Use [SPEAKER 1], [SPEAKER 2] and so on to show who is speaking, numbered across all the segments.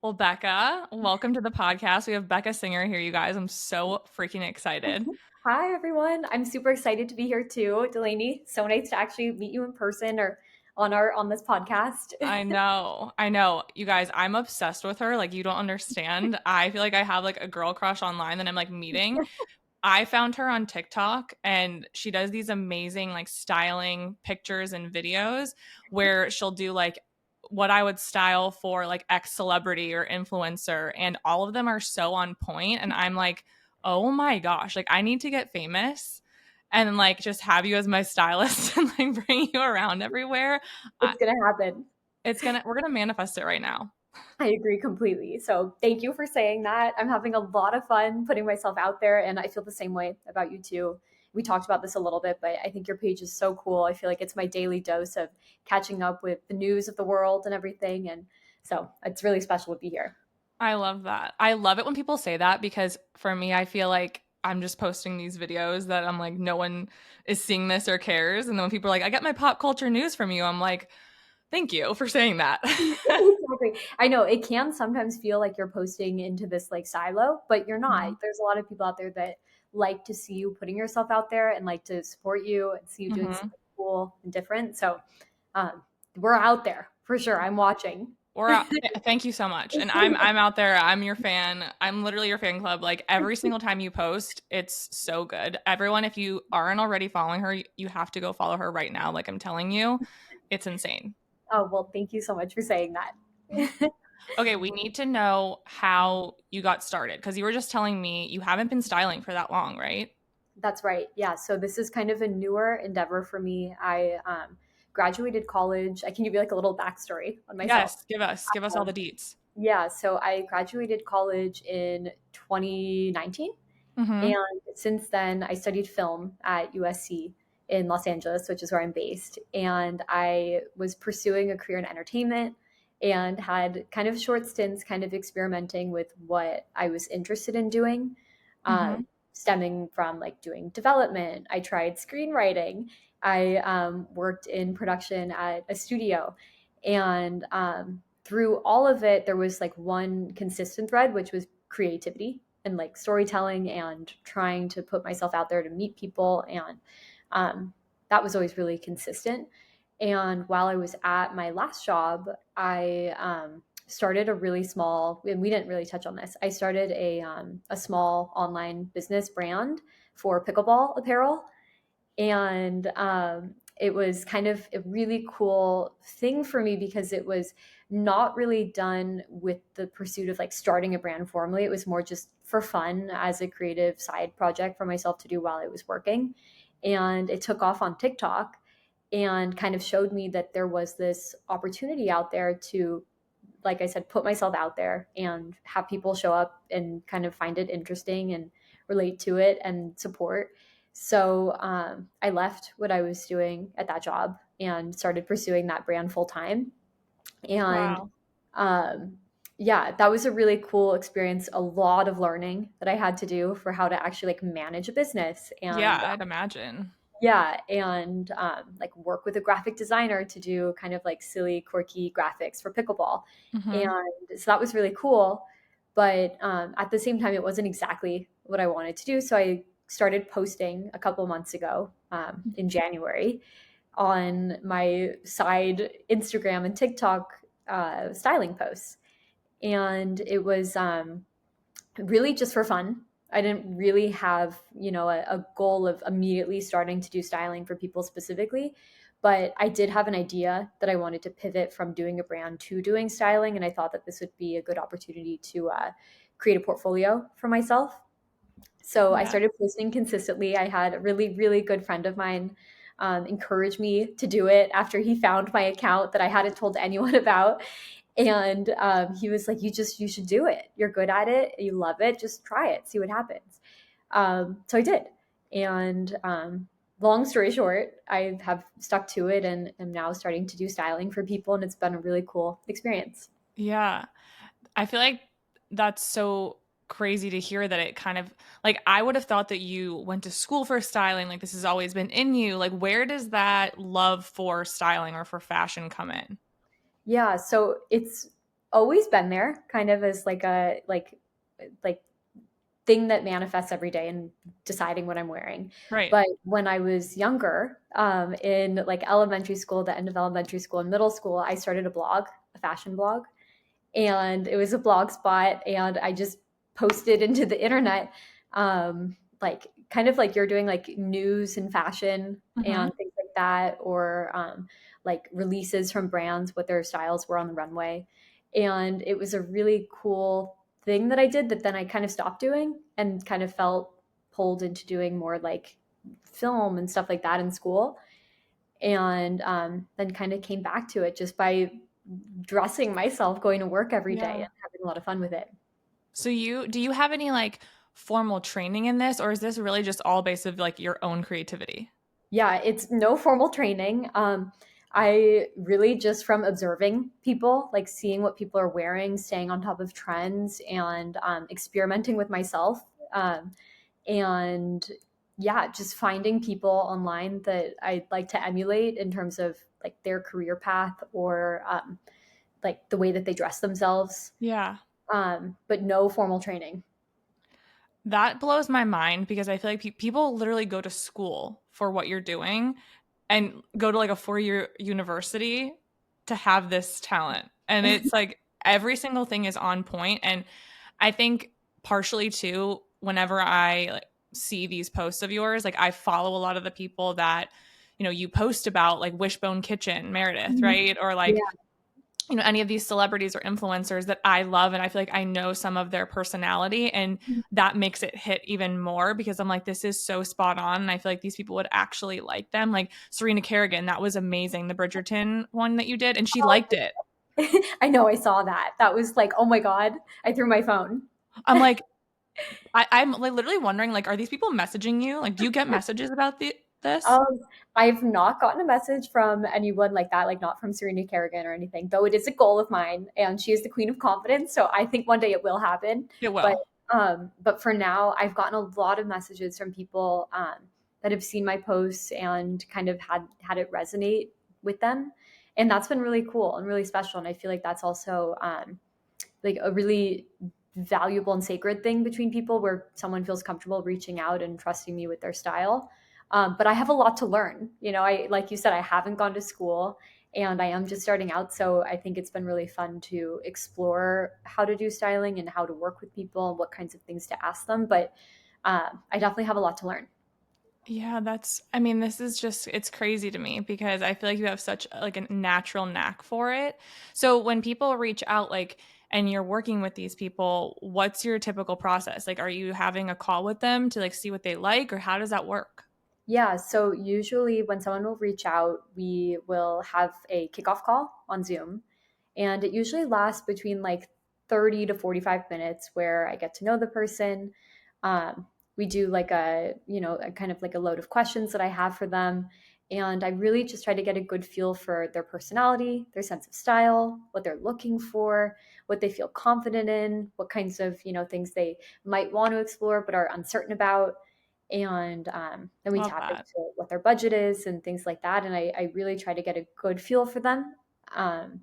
[SPEAKER 1] Well, Becca, welcome to the podcast. We have Becca Singer here, you guys. I'm so freaking excited.
[SPEAKER 2] Hi, everyone. I'm super excited to be here too, Delaney. So nice to actually meet you in person or on this podcast.
[SPEAKER 1] I know. I know. You guys, I'm obsessed with her. Like, you don't understand. I feel like I have like a girl crush online that I'm like meeting. I found her on TikTok and she does these amazing like styling pictures and videos where she'll do like what I would style for like ex celebrity or influencer, and all of them are so on point, and I'm like, "Oh my gosh, like I need to get famous." And like just have you as my stylist and like bring you around everywhere. I,
[SPEAKER 2] It's gonna happen.
[SPEAKER 1] we're gonna manifest it right now.
[SPEAKER 2] I agree completely. So thank you for saying that. I'm having a lot of fun putting myself out there, and I feel the same way about you too. We talked about this a little bit, but I think your page is so cool. I feel like it's my daily dose of catching up with the news of the world and everything. And so it's really special to be here.
[SPEAKER 1] I love that. I love it when people say that because for me, I feel like I'm just posting these videos that I'm like, no one is seeing this or cares. And then when people are like, I get my pop culture news from you, I'm like, thank you for saying that.
[SPEAKER 2] Exactly. I know it can sometimes feel like you're posting into this like silo, but you're not.
[SPEAKER 1] Mhm.
[SPEAKER 2] There's a lot of people out there that like to see you putting yourself out there and like to support you and see you doing
[SPEAKER 1] Mhm.
[SPEAKER 2] something cool and different. So um, we're out there for sure. I'm watching.
[SPEAKER 1] Thank you so much. And I'm out there. I'm your fan. I'm literally your fan club. Like every single time you post, it's so good. Everyone, if you aren't already following her, you have to go follow her right now. Like I'm telling you, it's insane.
[SPEAKER 2] Oh, well, thank you so much for saying that.
[SPEAKER 1] Okay, we need to know how you got started because you were just telling me you haven't been styling for that long, right?
[SPEAKER 2] That's right. Yeah. So this is kind of a newer endeavor for me. I graduated college. I can give you like a little backstory on myself.
[SPEAKER 1] Yes, give us all the deets.
[SPEAKER 2] Yeah, so I graduated college in 2019.
[SPEAKER 1] Mm-hmm.
[SPEAKER 2] And since then, I studied film at USC in Los Angeles, which is where I'm based. And I was pursuing a career in entertainment and had kind of short stints, kind of experimenting with what I was interested in doing,
[SPEAKER 1] Mm-hmm.
[SPEAKER 2] stemming from like doing development. I tried screenwriting. I worked in production at a studio. And through all of it, there was like one consistent thread, which was creativity and like storytelling and trying to put myself out there to meet people. And that was always really consistent. And while I was at my last job, I started a really small, and we didn't really touch on this. I started a small online business brand for pickleball apparel, and it was kind of a really cool thing for me because it was not really done with the pursuit of like starting a brand formally. It was more just for fun as a creative side project for myself to do while I was working. And it took off on TikTok and kind of showed me that there was this opportunity out there to, like I said, put myself out there and have people show up and kind of find it interesting and relate to it and support. So I left what I was doing at that job and started pursuing that brand full time. And
[SPEAKER 1] Wow.
[SPEAKER 2] um, yeah, that was a really cool experience. A lot of learning that I had to do for how to actually like manage a business
[SPEAKER 1] Yeah,
[SPEAKER 2] and
[SPEAKER 1] I'd imagine.
[SPEAKER 2] yeah, and like work with a graphic designer to do kind of like silly, quirky graphics for pickleball.
[SPEAKER 1] Mm-hmm.
[SPEAKER 2] And so that was really cool. But at the same time, it wasn't exactly what I wanted to do. So I started posting a couple months ago in January on my side Instagram and TikTok styling posts. And it was really just for fun. I didn't really have, a goal of immediately starting to do styling for people specifically, but I did have an idea that I wanted to pivot from doing a brand to doing styling, and I thought that this would be a good opportunity to create a portfolio for myself. So I
[SPEAKER 1] Yeah.
[SPEAKER 2] started posting consistently. I had a really, really good friend of mine encourage me to do it after he found my account that I hadn't told anyone about. And he was like, you should do it. You're good at it. You love it. Just try it, see what happens. So I did. And long story short, I have stuck to it and am now starting to do styling for people. And it's been a really cool experience.
[SPEAKER 1] Yeah. I feel like that's so crazy to hear that it kind of like I would have thought that you went to school for styling, like this has always been in you. Like where does that love for styling or for fashion come in?
[SPEAKER 2] Yeah, so it's always been there, kind of as like thing that manifests every day and deciding what I'm wearing.
[SPEAKER 1] Right.
[SPEAKER 2] But when I was younger, in like elementary school, the end of elementary school and middle school, I started a blog, a fashion blog, and it was a blog spot, and I just posted into the internet, like kind of like you're doing, like news and fashion
[SPEAKER 1] Mm-hmm.
[SPEAKER 2] and things like that, or like releases from brands, what their styles were on the runway. And it was a really cool thing that I did that then I kind of stopped doing and kind of felt pulled into doing more like film and stuff like that in school. And then kind of came back to it just by dressing myself, going to work every day
[SPEAKER 1] Yeah.
[SPEAKER 2] and having a lot of fun with it.
[SPEAKER 1] So do you have any like formal training in this, or is this really just all based of like your own creativity?
[SPEAKER 2] Yeah, it's no formal training. I really just from observing people, like seeing what people are wearing, staying on top of trends, and experimenting with myself. And yeah, just finding people online that I'd like to emulate in terms of like their career path, or like the way that they dress themselves.
[SPEAKER 1] Yeah.
[SPEAKER 2] But no formal training.
[SPEAKER 1] That blows my mind because I feel like people literally go to school for what you're doing and go to like a 4-year university to have this talent. And it's like every single thing is on point. And I think partially too, whenever I like see these posts of yours, like I follow a lot of the people that, you post about like Wishbone Kitchen, Meredith,
[SPEAKER 2] Mhm.
[SPEAKER 1] right? Or like
[SPEAKER 2] Yeah.
[SPEAKER 1] any of these celebrities or influencers that I love, and I feel like I know some of their personality, and that makes it hit even more because I'm like, this is so spot on, and I feel like these people would actually like them. Like Serena Kerrigan, that was amazing, the Bridgerton one that you did, and she liked it.
[SPEAKER 2] I know, I saw that. That was like, oh my God, I threw my phone.
[SPEAKER 1] I'm like, I'm like literally wondering, like, are these people messaging you? Like, do you get messages about this?
[SPEAKER 2] Um, I've not gotten a message from anyone like that, like not from Serena Kerrigan or anything, though it is a goal of mine, and she is the queen of confidence. So I think one day it will happen.
[SPEAKER 1] It
[SPEAKER 2] But
[SPEAKER 1] will.
[SPEAKER 2] but for now, I've gotten a lot of messages from people that have seen my posts and kind of had it resonate with them, and that's been really cool and really special. And I feel like that's also like a really valuable and sacred thing between people, where someone feels comfortable reaching out and trusting me with their style. But I have a lot to learn. I, like you said, I haven't gone to school and I am just starting out. So I think it's been really fun to explore how to do styling and how to work with people and what kinds of things to ask them. But I definitely have a lot to learn.
[SPEAKER 1] Yeah, I mean, this is just, it's crazy to me because I feel like you have such like a natural knack for it. So when people reach out, like, and you're working with these people, what's your typical process? Like, are you having a call with them to like see what they like, or how does that work?
[SPEAKER 2] Yeah, so usually when someone will reach out, we will have a kickoff call on Zoom. And it usually lasts between like 30 to 45 minutes, where I get to know the person. We do like a kind of like a load of questions that I have for them. And I really just try to get a good feel for their personality, their sense of style, what they're looking for, what they feel confident in, what kinds of, things they might want to explore but are uncertain about. And then we
[SPEAKER 1] Love
[SPEAKER 2] tap
[SPEAKER 1] that.
[SPEAKER 2] into what their budget is and things like that. And I really try to get a good feel for them. Um,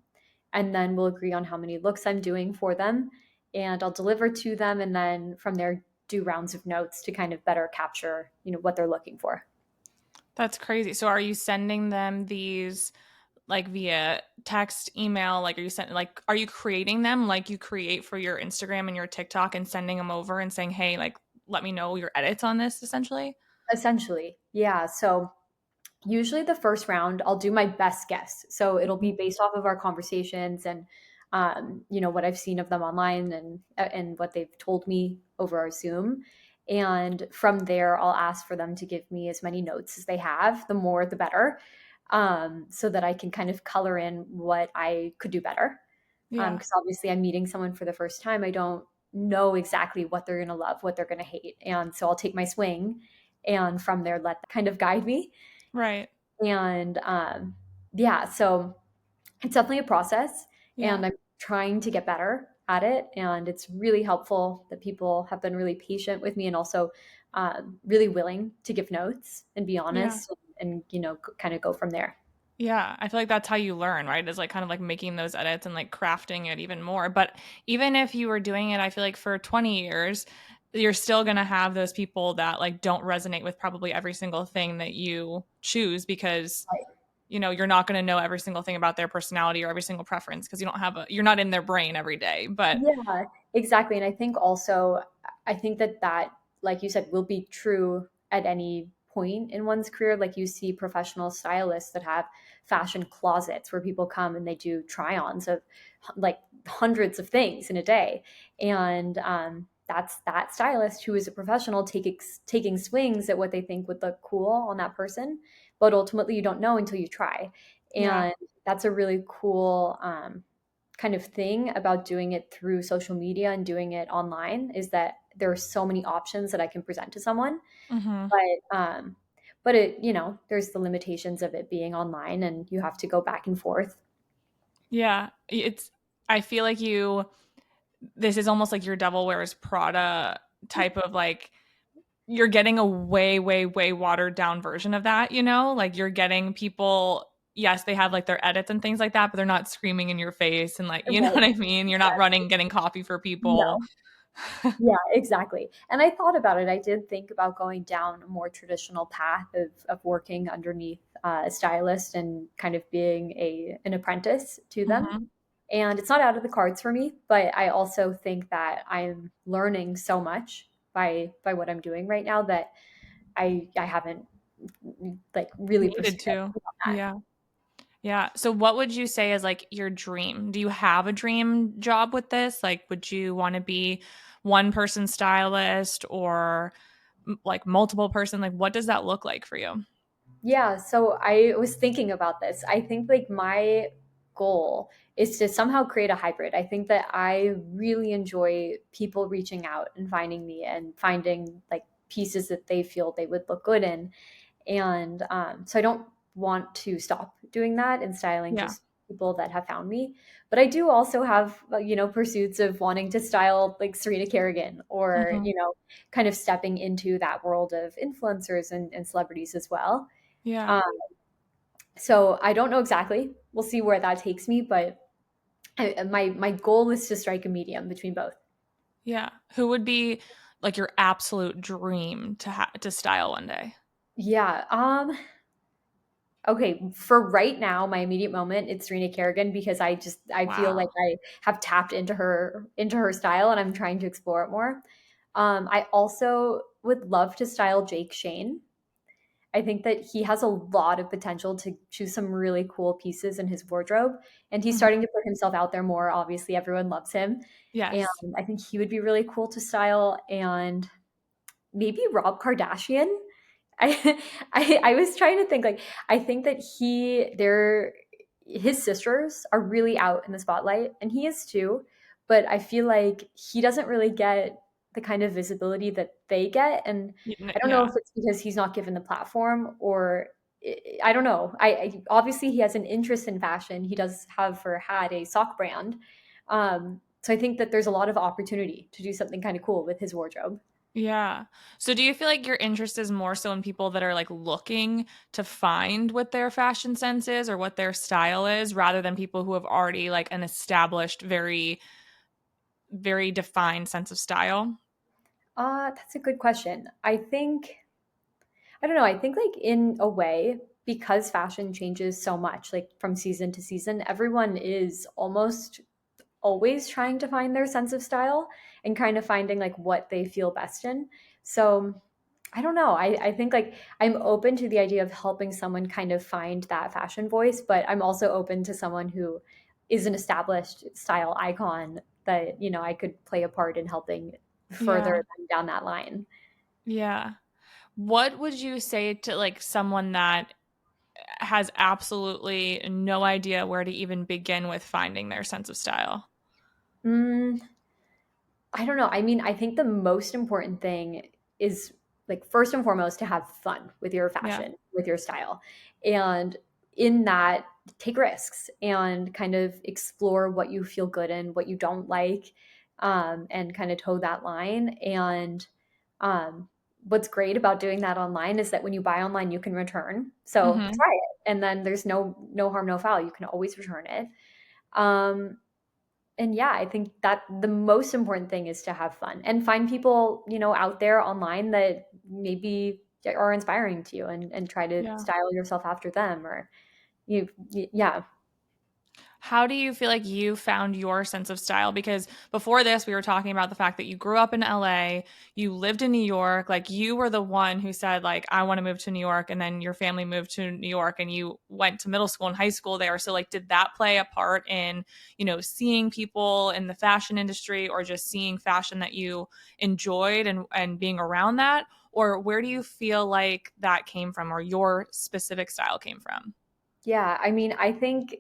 [SPEAKER 2] and then we'll agree on how many looks I'm doing for them, and I'll deliver to them, and then from there do rounds of notes to kind of better capture, what they're looking for.
[SPEAKER 1] That's crazy. So are you sending them these like via text, email? Like, are you creating them like you create for your Instagram and your TikTok and sending them over and saying, hey, like, let me know your edits on this essentially?
[SPEAKER 2] Essentially, yeah. So usually the first round, I'll do my best guess. So it'll be based off of our conversations and what I've seen of them online, and what they've told me over our Zoom. And from there, I'll ask for them to give me as many notes as they have. The more, the better, so that I can kind of color in what I could do better.
[SPEAKER 1] Yeah.
[SPEAKER 2] Because obviously, I'm meeting someone for the first time. I don't know exactly what they're going to love, what they're going to hate. And so I'll take my swing, and from there, let that kind of guide me.
[SPEAKER 1] Right.
[SPEAKER 2] And yeah, so it's definitely a process,
[SPEAKER 1] Yeah.
[SPEAKER 2] and I'm trying to get better at it. And it's really helpful that people have been really patient with me, and also really willing to give notes and be
[SPEAKER 1] Yeah.
[SPEAKER 2] honest, and kind of go from there.
[SPEAKER 1] Yeah, I feel like that's how you learn, right? Is like kind of like making those edits and like crafting it even more. But even if you were doing it, I feel like for 20 years, you're still going to have those people that like don't resonate with probably every single thing that you choose because you're not going to know every single thing about their personality or every single preference because you're not in their brain every day. But
[SPEAKER 2] Yeah, exactly. And I think also, I think that like you said, will be true at any point in one's career. Like you see professional stylists that have fashion closets where people come and they do try-ons of like hundreds of things in a day. And that's that stylist who is a professional taking swings at what they think would look cool on that person. But ultimately, you don't know until you try.
[SPEAKER 1] yeah.
[SPEAKER 2] And that's a really cool kind of thing about doing it through social media and doing it online is that there are so many options that I can present to someone.
[SPEAKER 1] Hmm.
[SPEAKER 2] But it, there's the limitations of it being online and you have to go back and forth.
[SPEAKER 1] Yeah. I feel like this is almost like your Devil Wears Prada type of like, you're getting a way, way, way watered down version of that, Like you're getting people, yes, they have like their edits and things like that, but they're not screaming in your face and like, you know what
[SPEAKER 2] Right.
[SPEAKER 1] I mean? You're not running, getting coffee for people.
[SPEAKER 2] No. Yeah, exactly. And I thought about it. I did think about going down a more traditional path of working underneath a stylist and kind of being an apprentice to them.
[SPEAKER 1] Hmm.
[SPEAKER 2] And it's not out of the cards for me, but I also think that I'm learning so much by what I'm doing right now that I haven't like really
[SPEAKER 1] Needed
[SPEAKER 2] pursued it
[SPEAKER 1] to.
[SPEAKER 2] beyond that.
[SPEAKER 1] Yeah. Yeah. So what would you say is like your dream? Do you have a dream job with this? Like, would you want to be one person stylist or like multiple person? Like, what does that look like for you?
[SPEAKER 2] Yeah, so I was thinking about this. I think like my goal is to somehow create a hybrid. I think that I really enjoy people reaching out and finding me and finding like pieces that they feel they would look good in. And so I don't want to stop doing that and styling
[SPEAKER 1] Yeah.
[SPEAKER 2] just people that have found me. But I do also have, pursuits of wanting to style like Serena Kerrigan or,
[SPEAKER 1] Hmm.
[SPEAKER 2] kind of stepping into that world of influencers and celebrities as well.
[SPEAKER 1] Yeah.
[SPEAKER 2] Um, so I don't know exactly. We'll see where that takes me, but my goal is to strike a medium between both.
[SPEAKER 1] Yeah. Who would be like your absolute dream to style one day?
[SPEAKER 2] Yeah. Okay. For right now, my immediate moment, it's Serena Kerrigan because I feel like
[SPEAKER 1] Wow.
[SPEAKER 2] I have tapped into her style and I'm trying to explore it more. I also would love to style Jake Shane. I think that he has a lot of potential to choose some really cool pieces in his wardrobe, and he's starting
[SPEAKER 1] Hmm.
[SPEAKER 2] to put himself out there more. Obviously, everyone loves him, and
[SPEAKER 1] Yes.
[SPEAKER 2] I think he would be really cool to style. And maybe Rob Kardashian. I I was trying to think like I think that his sisters are really out in the spotlight and he is too, but I feel like he doesn't really get the kind of visibility that they get and I don't know
[SPEAKER 1] Yeah.
[SPEAKER 2] if it's because he's not given the platform or I don't know. Obviously he has an interest in fashion. He does have or had a sock brand. So I think that there's a lot of opportunity to do something kind of cool with his wardrobe.
[SPEAKER 1] Yeah. So do you feel like your interest is more so in people that are like looking to find what their fashion sense is or what their style is rather than people who have already like an established, very, very defined sense of style?
[SPEAKER 2] That's a good question. I don't know. I think like in a way, because fashion changes so much, like from season to season, everyone is almost always trying to find their sense of style and kind of finding like what they feel best in. So I don't know. I think like I'm open to the idea of helping someone kind of find that fashion voice, but I'm also open to someone who is an established style icon that, I could play a part in helping further
[SPEAKER 1] Yeah.
[SPEAKER 2] them down that line.
[SPEAKER 1] Yeah. What would you say to like someone that has absolutely no idea where to even begin with finding their sense of style?
[SPEAKER 2] Mm, I don't know. I mean, I think the most important thing is like first and foremost to have fun with your
[SPEAKER 1] Yeah.
[SPEAKER 2] fashion, with your style. And in that, take risks and kind of explore what you feel good in, what you don't like, and kind of toe that line. And um, what's great about doing that online is that when you buy online, you can return. So
[SPEAKER 1] Hmm.
[SPEAKER 2] try it and then there's no harm, no foul. You can always return it. Um, and yeah, I think that the most important thing is to have fun and find people, out there online that maybe are inspiring to you, and try to
[SPEAKER 1] Yeah.
[SPEAKER 2] style yourself after them, or yeah.
[SPEAKER 1] How do you feel like you found your sense of style? Because before this, we were talking about the fact that you grew up in LA, you lived in New York, like you were the one who said like I want to move to New York, and then your family moved to New York and you went to middle school and high school there. So like did that play a part in, seeing people in the fashion industry or just seeing fashion that you enjoyed and being around that? Or where do you feel like that came from or your specific style came from?
[SPEAKER 2] Yeah, I mean, I think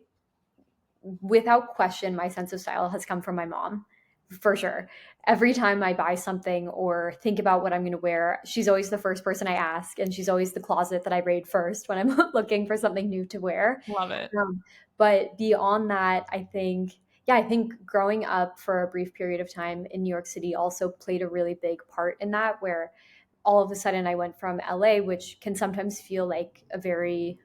[SPEAKER 2] without question, my sense of style has come from my mom, for sure. Every time I buy something or think about what I'm going to wear, she's always the first person I ask, and she's always the closet that I raid first when I'm looking for something new to wear.
[SPEAKER 1] Love it.
[SPEAKER 2] But beyond that, I think growing up for a brief period of time in New York City also played a really big part in that, where all of a sudden I went from LA, which can sometimes feel like a very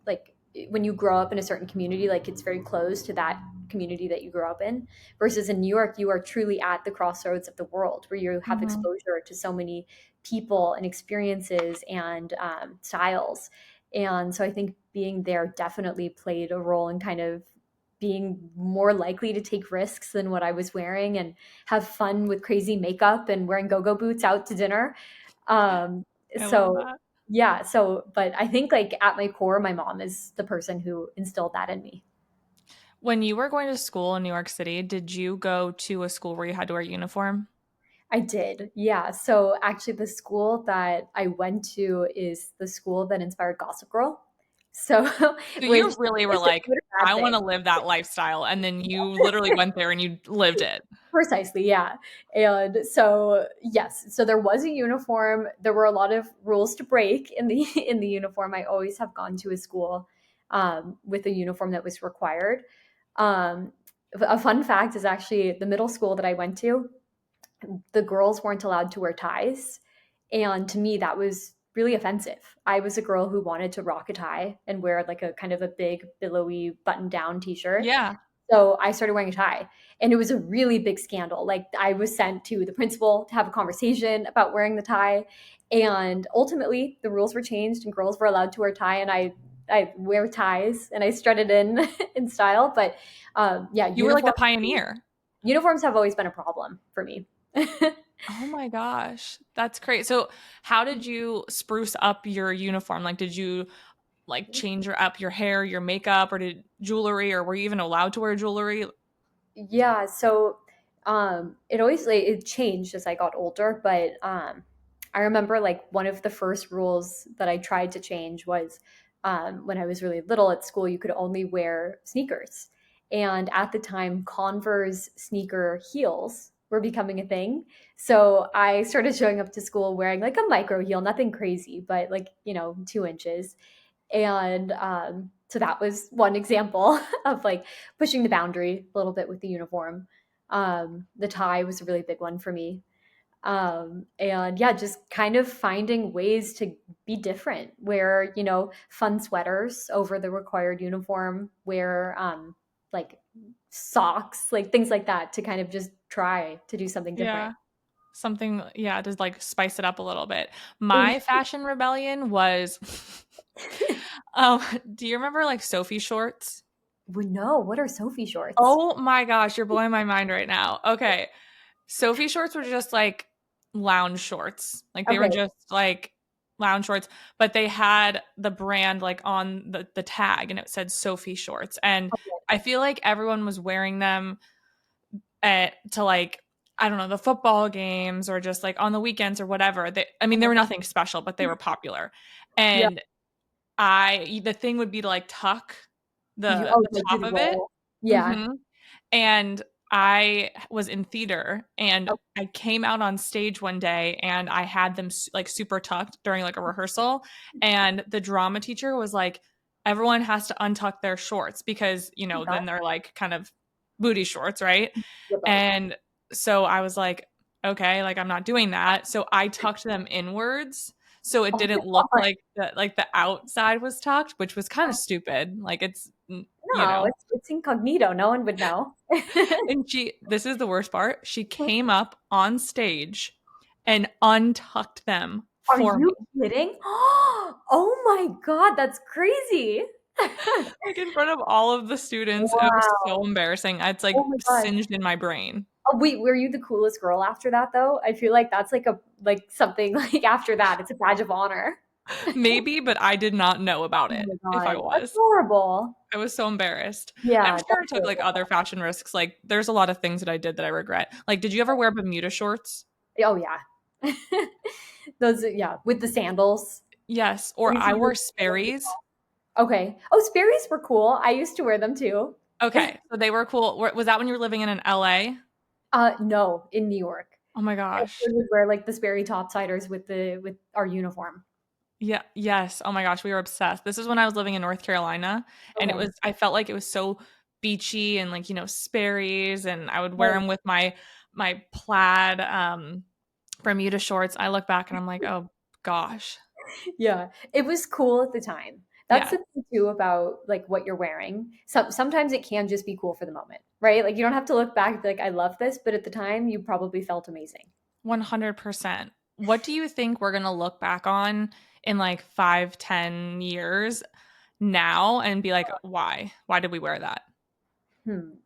[SPEAKER 2] like when you grow up in a certain community, like it's very close to that community that you grew up in, versus in New York, you are truly at the crossroads of the world, where you have
[SPEAKER 1] Mhm.
[SPEAKER 2] exposure to so many people and experiences and styles. And so I think being there definitely played a role in kind of being more likely to take risks than what I was wearing, and have fun with crazy makeup and wearing go-go boots out to dinner. Um,
[SPEAKER 1] I love
[SPEAKER 2] so
[SPEAKER 1] that.
[SPEAKER 2] yeah, but I think like at my core, my mom is the person who instilled that in me.
[SPEAKER 1] When you were going to school in New York City, did you go to a school where you had to wear a uniform?
[SPEAKER 2] I did. Yeah. So actually the school that I went to is the school that inspired Gossip Girl. So
[SPEAKER 1] So
[SPEAKER 2] which
[SPEAKER 1] you really were
[SPEAKER 2] is a
[SPEAKER 1] like,
[SPEAKER 2] good or bad
[SPEAKER 1] I want
[SPEAKER 2] thing.
[SPEAKER 1] to live that lifestyle. And then you literally went there and you lived it.
[SPEAKER 2] Precisely, yeah. And so, yes, so there was a uniform. There were a lot of rules to break in the in the uniform. I always have gone to a school with a uniform that was required. Um, a fun fact is actually the middle school that I went to, the girls weren't allowed to wear ties, and to me that was really offensive. I was a girl who wanted to rock a tie and wear like a kind of a big billowy button down t-shirt,
[SPEAKER 1] Yeah.
[SPEAKER 2] so I started wearing a tie, and it was a really big scandal. Like I was sent to the principal to have a conversation about wearing the tie, and ultimately the rules were changed and girls were allowed to wear tie, and I wear ties and I strutted in in style. But yeah,
[SPEAKER 1] You were like the pioneer.
[SPEAKER 2] uniforms have always been a problem for me.
[SPEAKER 1] Oh my gosh. That's great. So how did you spruce up your uniform? Like, did you like change up your hair, your makeup, or did jewelry, or were you even allowed to wear jewelry?
[SPEAKER 2] Yeah, so it always like it changed as I got older, but I remember like one of the first rules that I tried to change was when I was really little at school, you could only wear sneakers. And at the time, Converse sneaker heels were becoming a thing. So I started showing up to school wearing like a micro heel, nothing crazy, but like, 2 inches. And so that was one example of like pushing the boundary a little bit with the uniform. The tie was a really big one for me. And yeah, just kind of finding ways to be different, wear, fun sweaters over the required uniform, wear like socks, like things like that, to kind of just try to do something different.
[SPEAKER 1] Yeah. Something, yeah, to like spice it up a little bit. My fashion rebellion was, um, do you remember like Sophie shorts?
[SPEAKER 2] We know, what are Sophie shorts?
[SPEAKER 1] Oh my gosh, you're blowing my mind right now. Okay. Sophie shorts were just like lounge shorts. Like they were
[SPEAKER 2] Okay.
[SPEAKER 1] just like lounge shorts, but they had the brand like on the tag and it said Sophie shorts. And I feel like everyone was wearing them to like, I don't know, the football games or just like on the weekends or whatever. I mean, they were nothing special, but they were popular.
[SPEAKER 2] Yeah.
[SPEAKER 1] And the thing would be to like tuck the
[SPEAKER 2] Like do
[SPEAKER 1] top
[SPEAKER 2] the
[SPEAKER 1] of it.
[SPEAKER 2] roll. Yeah.
[SPEAKER 1] hmm And I was in theater and
[SPEAKER 2] Oh,
[SPEAKER 1] I came out on stage one day and I had them like super tucked during like a rehearsal. And the drama teacher was like, everyone has to untuck their shorts because, then they're like kind of booty shorts, right?
[SPEAKER 2] right.
[SPEAKER 1] And so I was like, okay, like I'm not doing that. So I tucked them inwards so it
[SPEAKER 2] Oh
[SPEAKER 1] didn't
[SPEAKER 2] my
[SPEAKER 1] look
[SPEAKER 2] god.
[SPEAKER 1] like the outside was tucked, which was kind of stupid. Like you
[SPEAKER 2] No,
[SPEAKER 1] know.
[SPEAKER 2] it's incognito. No one would know.
[SPEAKER 1] And this is the worst part. She came up on stage and untucked them
[SPEAKER 2] Are
[SPEAKER 1] for me.
[SPEAKER 2] you kidding? Oh my god, that's crazy.
[SPEAKER 1] Like in front of all of the students. It was
[SPEAKER 2] Wow.
[SPEAKER 1] so embarrassing. It's
[SPEAKER 2] Oh
[SPEAKER 1] like
[SPEAKER 2] my gosh.
[SPEAKER 1] singed in my brain.
[SPEAKER 2] Oh, wait, were you the coolest girl after that though? I feel like that's like a like something like after that, it's a badge of honor.
[SPEAKER 1] Maybe, but I did not know about
[SPEAKER 2] Oh
[SPEAKER 1] it
[SPEAKER 2] my
[SPEAKER 1] if I
[SPEAKER 2] god, that's
[SPEAKER 1] was.
[SPEAKER 2] horrible.
[SPEAKER 1] I was so embarrassed. I'm
[SPEAKER 2] Yeah,
[SPEAKER 1] sure I
[SPEAKER 2] that's
[SPEAKER 1] took like
[SPEAKER 2] horrible.
[SPEAKER 1] other fashion risks. Like there's a lot of things that I did that I regret. Like, did you ever wear Bermuda shorts?
[SPEAKER 2] Oh yeah. Those, yeah, with the sandals.
[SPEAKER 1] Yes.
[SPEAKER 2] Have
[SPEAKER 1] Or
[SPEAKER 2] you
[SPEAKER 1] I
[SPEAKER 2] seen those
[SPEAKER 1] wore
[SPEAKER 2] sandals?
[SPEAKER 1] Sperry's.
[SPEAKER 2] Okay. Oh, Sperry's were cool. I used to wear them too.
[SPEAKER 1] Okay. So they were cool. Was that when you were living in LA?
[SPEAKER 2] No, in New York.
[SPEAKER 1] Oh my
[SPEAKER 2] I
[SPEAKER 1] gosh.
[SPEAKER 2] would wear like the Sperry topsiders with our uniform.
[SPEAKER 1] Yeah, yes. Oh my gosh, we were obsessed. This is when I was living in North Carolina, and
[SPEAKER 2] Okay.
[SPEAKER 1] I felt like it was so beachy and like, Sperry's, and I would wear
[SPEAKER 2] Right.
[SPEAKER 1] them with my plaid Bermuda shorts. I look back and I'm like, "Oh gosh."
[SPEAKER 2] Yeah, it was cool at the time. That's
[SPEAKER 1] Yeah,
[SPEAKER 2] the thing too about like what you're wearing. Sometimes it can just be cool for the moment, right? Like you don't have to look back and be like, I love this, but at the time you probably felt amazing.
[SPEAKER 1] 100%. What do you think we're gonna look back on in like 5, 10 years now and be like, "Why? Why did we wear that?"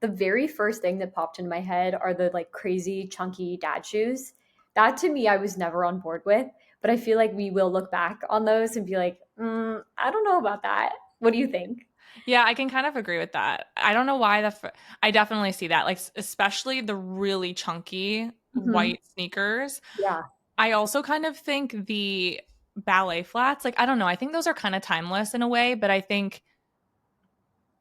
[SPEAKER 2] The very first thing that popped into my head are the like crazy chunky dad shoes. That to me, I was never on board with, but I feel like we will look back on those and be like, I don't know about that. What do you think?
[SPEAKER 1] Yeah, I can kind of agree with that. I don't know why I definitely see that, like especially the really chunky
[SPEAKER 2] Hmm.
[SPEAKER 1] white sneakers.
[SPEAKER 2] Yeah,
[SPEAKER 1] I also kind of think the ballet flats, like I don't know, I think those are kind of timeless in a way, but I think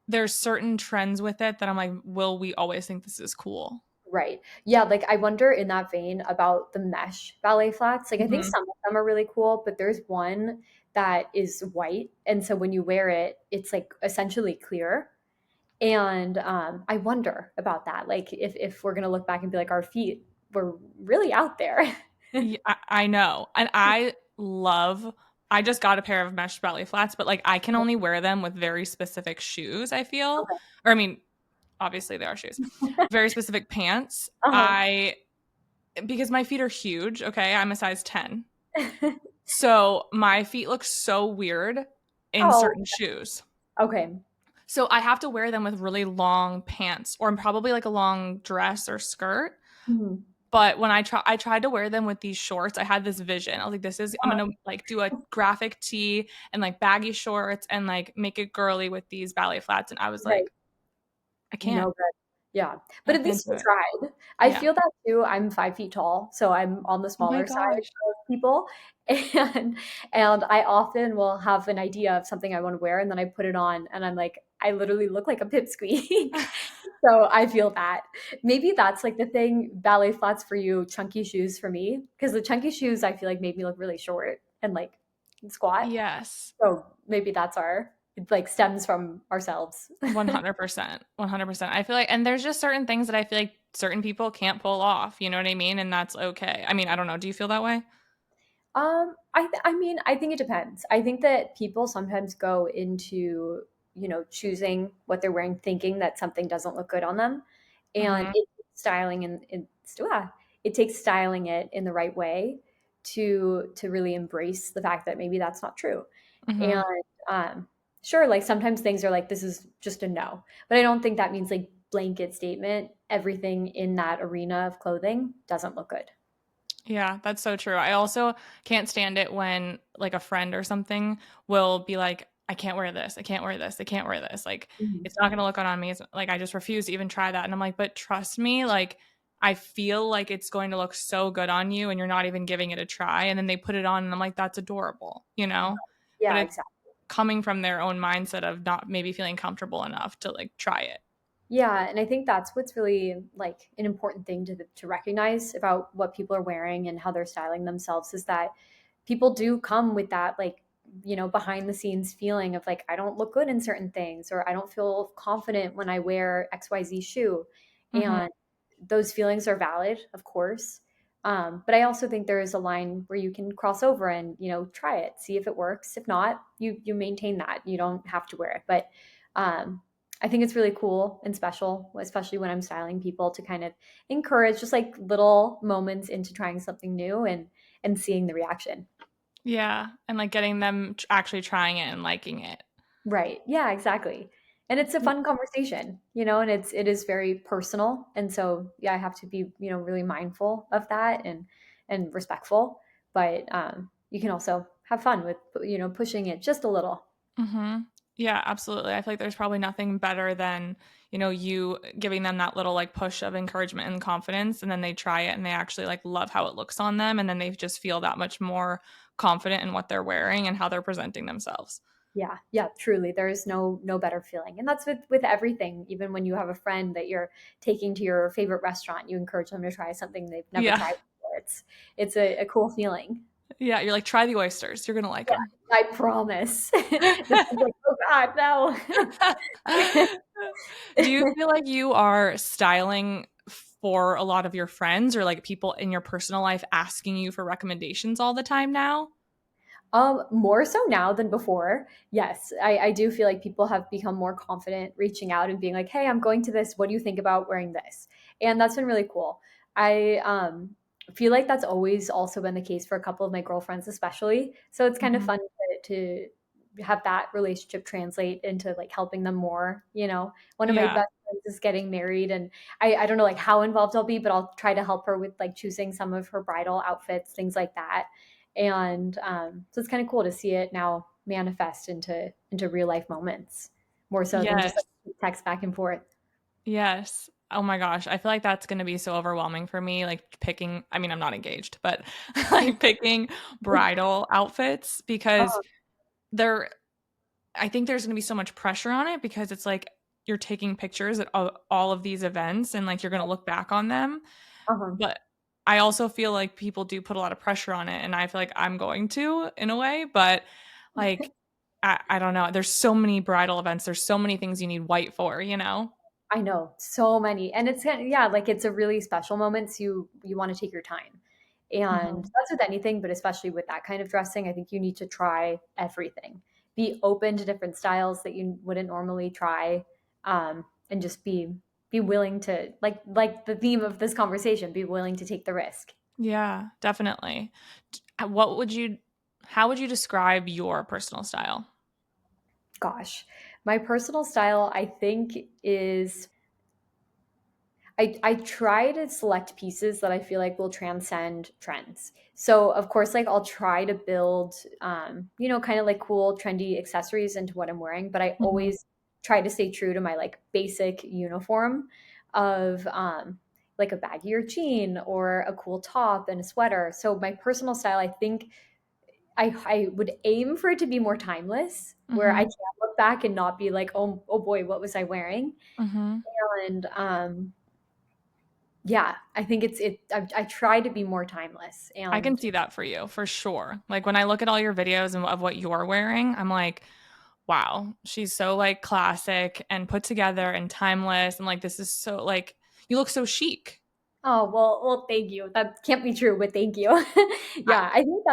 [SPEAKER 1] there's certain trends with it that I'm like, will we always think this is cool?
[SPEAKER 2] right. Yeah, like I wonder in that vein about the mesh ballet flats. Like I think
[SPEAKER 1] Hmm.
[SPEAKER 2] some of them are really cool, but there's one that is white, and so when you wear it, it's like essentially clear. And I wonder about that. Like if we're gonna look back and be like, our feet were really out there.
[SPEAKER 1] Yeah, I know. And I just got a pair of mesh belly flats, but like I can only wear them with very specific shoes, I feel. Or I mean, obviously there are shoes. Very specific pants.
[SPEAKER 2] Uh-huh.
[SPEAKER 1] Because my feet are huge, okay? I'm a size 10. So my feet look so weird in
[SPEAKER 2] Oh,
[SPEAKER 1] certain shoes.
[SPEAKER 2] okay.
[SPEAKER 1] So I have to wear them with really long pants or probably like a long dress or skirt.
[SPEAKER 2] Mhm.
[SPEAKER 1] But when I tried to wear them with these shorts, I had this vision. I was like, I'm
[SPEAKER 2] Uh,
[SPEAKER 1] gonna like do a graphic tee and like baggy shorts and like make it girly with these ballet flats. And I was
[SPEAKER 2] right.
[SPEAKER 1] like, I can't.
[SPEAKER 2] No good. Yeah. But
[SPEAKER 1] I
[SPEAKER 2] at
[SPEAKER 1] can't
[SPEAKER 2] least
[SPEAKER 1] do
[SPEAKER 2] you
[SPEAKER 1] it.
[SPEAKER 2] tried. I
[SPEAKER 1] Yeah.
[SPEAKER 2] feel that too. I'm 5 feet tall, so I'm on the
[SPEAKER 1] Oh my
[SPEAKER 2] smaller side
[SPEAKER 1] gosh.
[SPEAKER 2] of people. And and I often will have an idea of something I want to wear and then I put it on and I'm like, I literally look like a pipsqueak. So I feel that. Maybe that's like the thing, ballet flats for you, chunky shoes for me. Because the chunky shoes I feel like made me look really short and like squat.
[SPEAKER 1] Yes.
[SPEAKER 2] So maybe that's our it like stems from ourselves.
[SPEAKER 1] 100%. 100%. I feel like, and there's just certain things that I feel like certain people can't pull off. You know what I mean? And that's okay. I mean, I don't know. Do you feel that way?
[SPEAKER 2] I mean, I think it depends. I think that people sometimes go into, choosing what they're wearing, thinking that something doesn't look good on them, and
[SPEAKER 1] Mm-hmm.
[SPEAKER 2] it styling and it takes styling it in the right way to really embrace the fact that maybe that's not true.
[SPEAKER 1] Mm-hmm.
[SPEAKER 2] And sure, like sometimes things are like this is just a no, but I don't think that means like blanket statement. Everything in that arena of clothing doesn't look good.
[SPEAKER 1] Yeah, that's so true. I also can't stand it when like a friend or something will be like, I can't wear this. I can't wear this. I can't wear this. Like,
[SPEAKER 2] Mhm.
[SPEAKER 1] it's not going to look good on me. It's like, I just refuse to even try that. And I'm like, but trust me, like, I feel like it's going to look so good on you and you're not even giving it a try. And then they put it on and I'm like, that's adorable, you know? But
[SPEAKER 2] Yeah,
[SPEAKER 1] it's
[SPEAKER 2] exactly.
[SPEAKER 1] coming from their own mindset of not maybe feeling comfortable enough to like try it.
[SPEAKER 2] Yeah, and I think that's what's really like an important thing to recognize about what people are wearing and how they're styling themselves is that people do come with that like, behind the scenes feeling of like I don't look good in certain things or I don't feel confident when I wear XYZ shoe.
[SPEAKER 1] Hmm.
[SPEAKER 2] And those feelings are valid, of course, But I also think there is a line where you can cross over and, try it, see if it works. If not, you maintain that. You don't have to wear it. But um, I think it's really cool and special, especially when I'm styling people, to kind of encourage just like little moments into trying something new and seeing the reaction.
[SPEAKER 1] Yeah, and like getting them actually trying it and liking it.
[SPEAKER 2] Right. Yeah, exactly. And it's a fun conversation, and it is very personal. And so, yeah, I have to be, really mindful of that and respectful. But you can also have fun with, pushing it just a little.
[SPEAKER 1] Mm-hmm. Yeah, absolutely. I feel like there's probably nothing better than, you giving them that little like push of encouragement and confidence, and then they try it and they actually like love how it looks on them, and then they just feel that much more confident in what they're wearing and how they're presenting themselves.
[SPEAKER 2] Yeah, yeah, truly. There is no better feeling. And that's with everything. Even when you have a friend that you're taking to your favorite restaurant, you encourage them to try something they've never
[SPEAKER 1] Yeah.
[SPEAKER 2] tried before. It's a cool feeling.
[SPEAKER 1] Yeah, you're like, try the oysters. You're gonna like
[SPEAKER 2] Yeah,
[SPEAKER 1] them.
[SPEAKER 2] I promise. This is like, oh God, no.
[SPEAKER 1] Do you feel like you are styling for a lot of your friends or like people in your personal life asking you for recommendations all the time now?
[SPEAKER 2] More so now than before. Yes, I do feel like people have become more confident reaching out and being like, "Hey, I'm going to this. What do you think about wearing this?" And that's been really cool. I feel like that's always also been the case for a couple of my girlfriends, especially. So it's kind of
[SPEAKER 1] Mhm.
[SPEAKER 2] fun to have that relationship translate into like helping them more. One of my
[SPEAKER 1] Yeah.
[SPEAKER 2] best friends is getting married, and I don't know like how involved I'll be, but I'll try to help her with like choosing some of her bridal outfits, things like that. And so it's kind of cool to see it now manifest into real life moments more so than just
[SPEAKER 1] Yes.
[SPEAKER 2] like text back and forth.
[SPEAKER 1] Yes. Oh my gosh. I feel like that's going to be so overwhelming for me. Like picking, I mean, I'm not engaged, but like picking bridal outfits because
[SPEAKER 2] Oh,
[SPEAKER 1] there, I think there's going to be so much pressure on it because it's like you're taking pictures at all of these events and like you're going to look back on them.
[SPEAKER 2] uh-huh.
[SPEAKER 1] But I also feel like people do put a lot of pressure on it. And I feel like I'm going to in a way, but like, I don't know. There's so many bridal events. There's so many things you need white for, you know?
[SPEAKER 2] I know so many, and it's yeah, like it's a really special moment. So you want to take your time, and
[SPEAKER 1] Mhm.
[SPEAKER 2] that's with anything, but especially with that kind of dressing, I think you need to try everything. Be open to different styles that you wouldn't normally try, and just be willing to like the theme of this conversation. Be willing to take the risk.
[SPEAKER 1] Yeah, definitely. What would you how would you describe your personal style?
[SPEAKER 2] Gosh, my personal style, I think, is I try to select pieces that I feel like will transcend trends. So of course, like I'll try to build, kind of like cool, trendy accessories into what I'm wearing, but I
[SPEAKER 1] Mhm.
[SPEAKER 2] always try to stay true to my like basic uniform of like a baggier jean or a cool top and a sweater. So my personal style, I think I would aim for it to be more timeless, where I
[SPEAKER 1] Mhm.
[SPEAKER 2] can look back and not be like, oh boy, what was I wearing?
[SPEAKER 1] Mhm.
[SPEAKER 2] And yeah, I think I try to be more timeless.
[SPEAKER 1] I can
[SPEAKER 2] And
[SPEAKER 1] see that for you, for sure. Like when I look at all your videos and of what you're wearing, I'm like, wow, she's so like classic and put together and timeless and like this is so like you look so chic.
[SPEAKER 2] oh, well, thank you. That can't be true, but thank you.
[SPEAKER 1] I,
[SPEAKER 2] Yeah, I think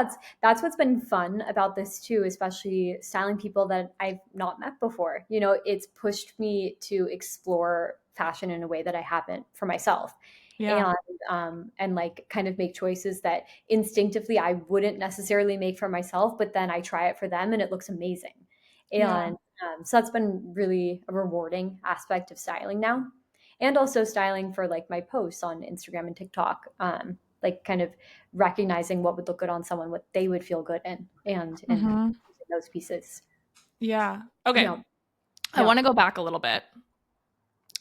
[SPEAKER 2] that's what's been fun about this too, especially styling people that I've not met before. It's pushed me to explore fashion in a way that I haven't for myself.
[SPEAKER 1] yeah.
[SPEAKER 2] And like kind of make choices that instinctively I wouldn't necessarily make for myself, but then I try it for them and it looks amazing.
[SPEAKER 1] Yeah.
[SPEAKER 2] And so that's been really a rewarding aspect of styling now, and also styling for like my posts on Instagram and TikTok. Like kind of recognizing what would look good on someone, what they would feel good in, and
[SPEAKER 1] Mhm.
[SPEAKER 2] using those pieces.
[SPEAKER 1] Yeah. Okay.
[SPEAKER 2] Yeah,
[SPEAKER 1] I
[SPEAKER 2] yeah,
[SPEAKER 1] want to go back a little bit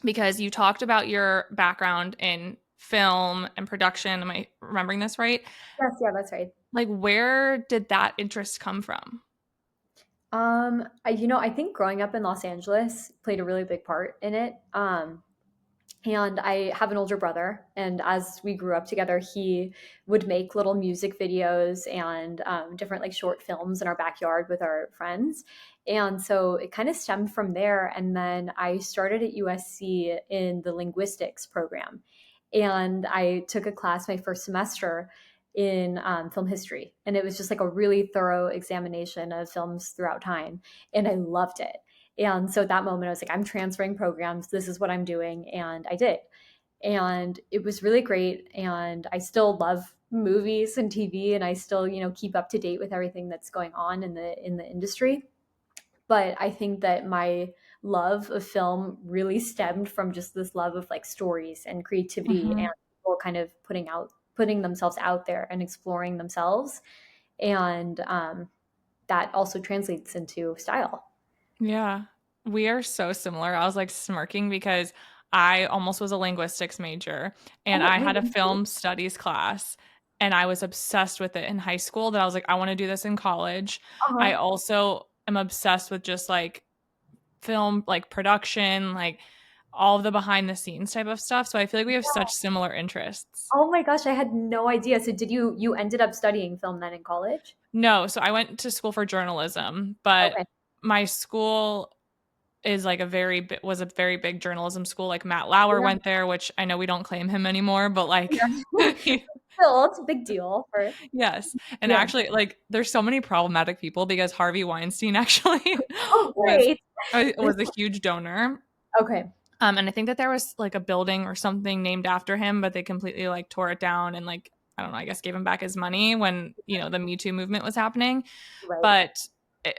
[SPEAKER 1] because you talked about your background in film and production. Am I remembering this right?
[SPEAKER 2] yes, yeah, that's right.
[SPEAKER 1] Like, where did that interest come from?
[SPEAKER 2] I think growing up in Los Angeles played a really big part in it. And I have an older brother, and as we grew up together, he would make little music videos and different like short films in our backyard with our friends. And so it kind of stemmed from there. And then I started at USC in the linguistics program. And I took a class my first semester in film history. And it was just like a really thorough examination of films throughout time. And I loved it. And so at that moment, I was like, I'm transferring programs. This is what I'm doing. And I did. And it was really great. And I still love movies and TV, and I still, keep up to date with everything that's going on in the industry. But I think that my love of film really stemmed from just this love of like stories and creativity and
[SPEAKER 1] Mhm.
[SPEAKER 2] people kind of putting themselves out there and exploring themselves. And that also translates into style.
[SPEAKER 1] Yeah. We are so similar. I was like smirking because I almost was a linguistics major and
[SPEAKER 2] Oh,
[SPEAKER 1] I
[SPEAKER 2] wait,
[SPEAKER 1] had a
[SPEAKER 2] me too.
[SPEAKER 1] film studies class and I was obsessed with it in high school that I was like, I want to do this in college. I
[SPEAKER 2] Uh-huh.
[SPEAKER 1] also am obsessed with just like film, like production, like all of the behind the scenes type of stuff. So I feel like we have such similar interests.
[SPEAKER 2] Oh my gosh, I had no idea. So did you ended up studying film then in college?
[SPEAKER 1] No, so I went to school for journalism, but
[SPEAKER 2] Okay.
[SPEAKER 1] my school is like was a very big journalism school. Like Matt Lauer
[SPEAKER 2] Yeah.
[SPEAKER 1] went there, which I know we don't claim him anymore, but like
[SPEAKER 2] Yeah. Still, it's a big deal for
[SPEAKER 1] yes. And
[SPEAKER 2] yeah.
[SPEAKER 1] actually like there's so many problematic people because Harvey Weinstein actually
[SPEAKER 2] Oh,
[SPEAKER 1] was
[SPEAKER 2] great.
[SPEAKER 1] was a huge donor.
[SPEAKER 2] Okay.
[SPEAKER 1] And I think that there was like a building or something named after him, but they completely like tore it down and like I don't know, I guess gave him back his money when, the Me Too movement was happening.
[SPEAKER 2] Right.
[SPEAKER 1] But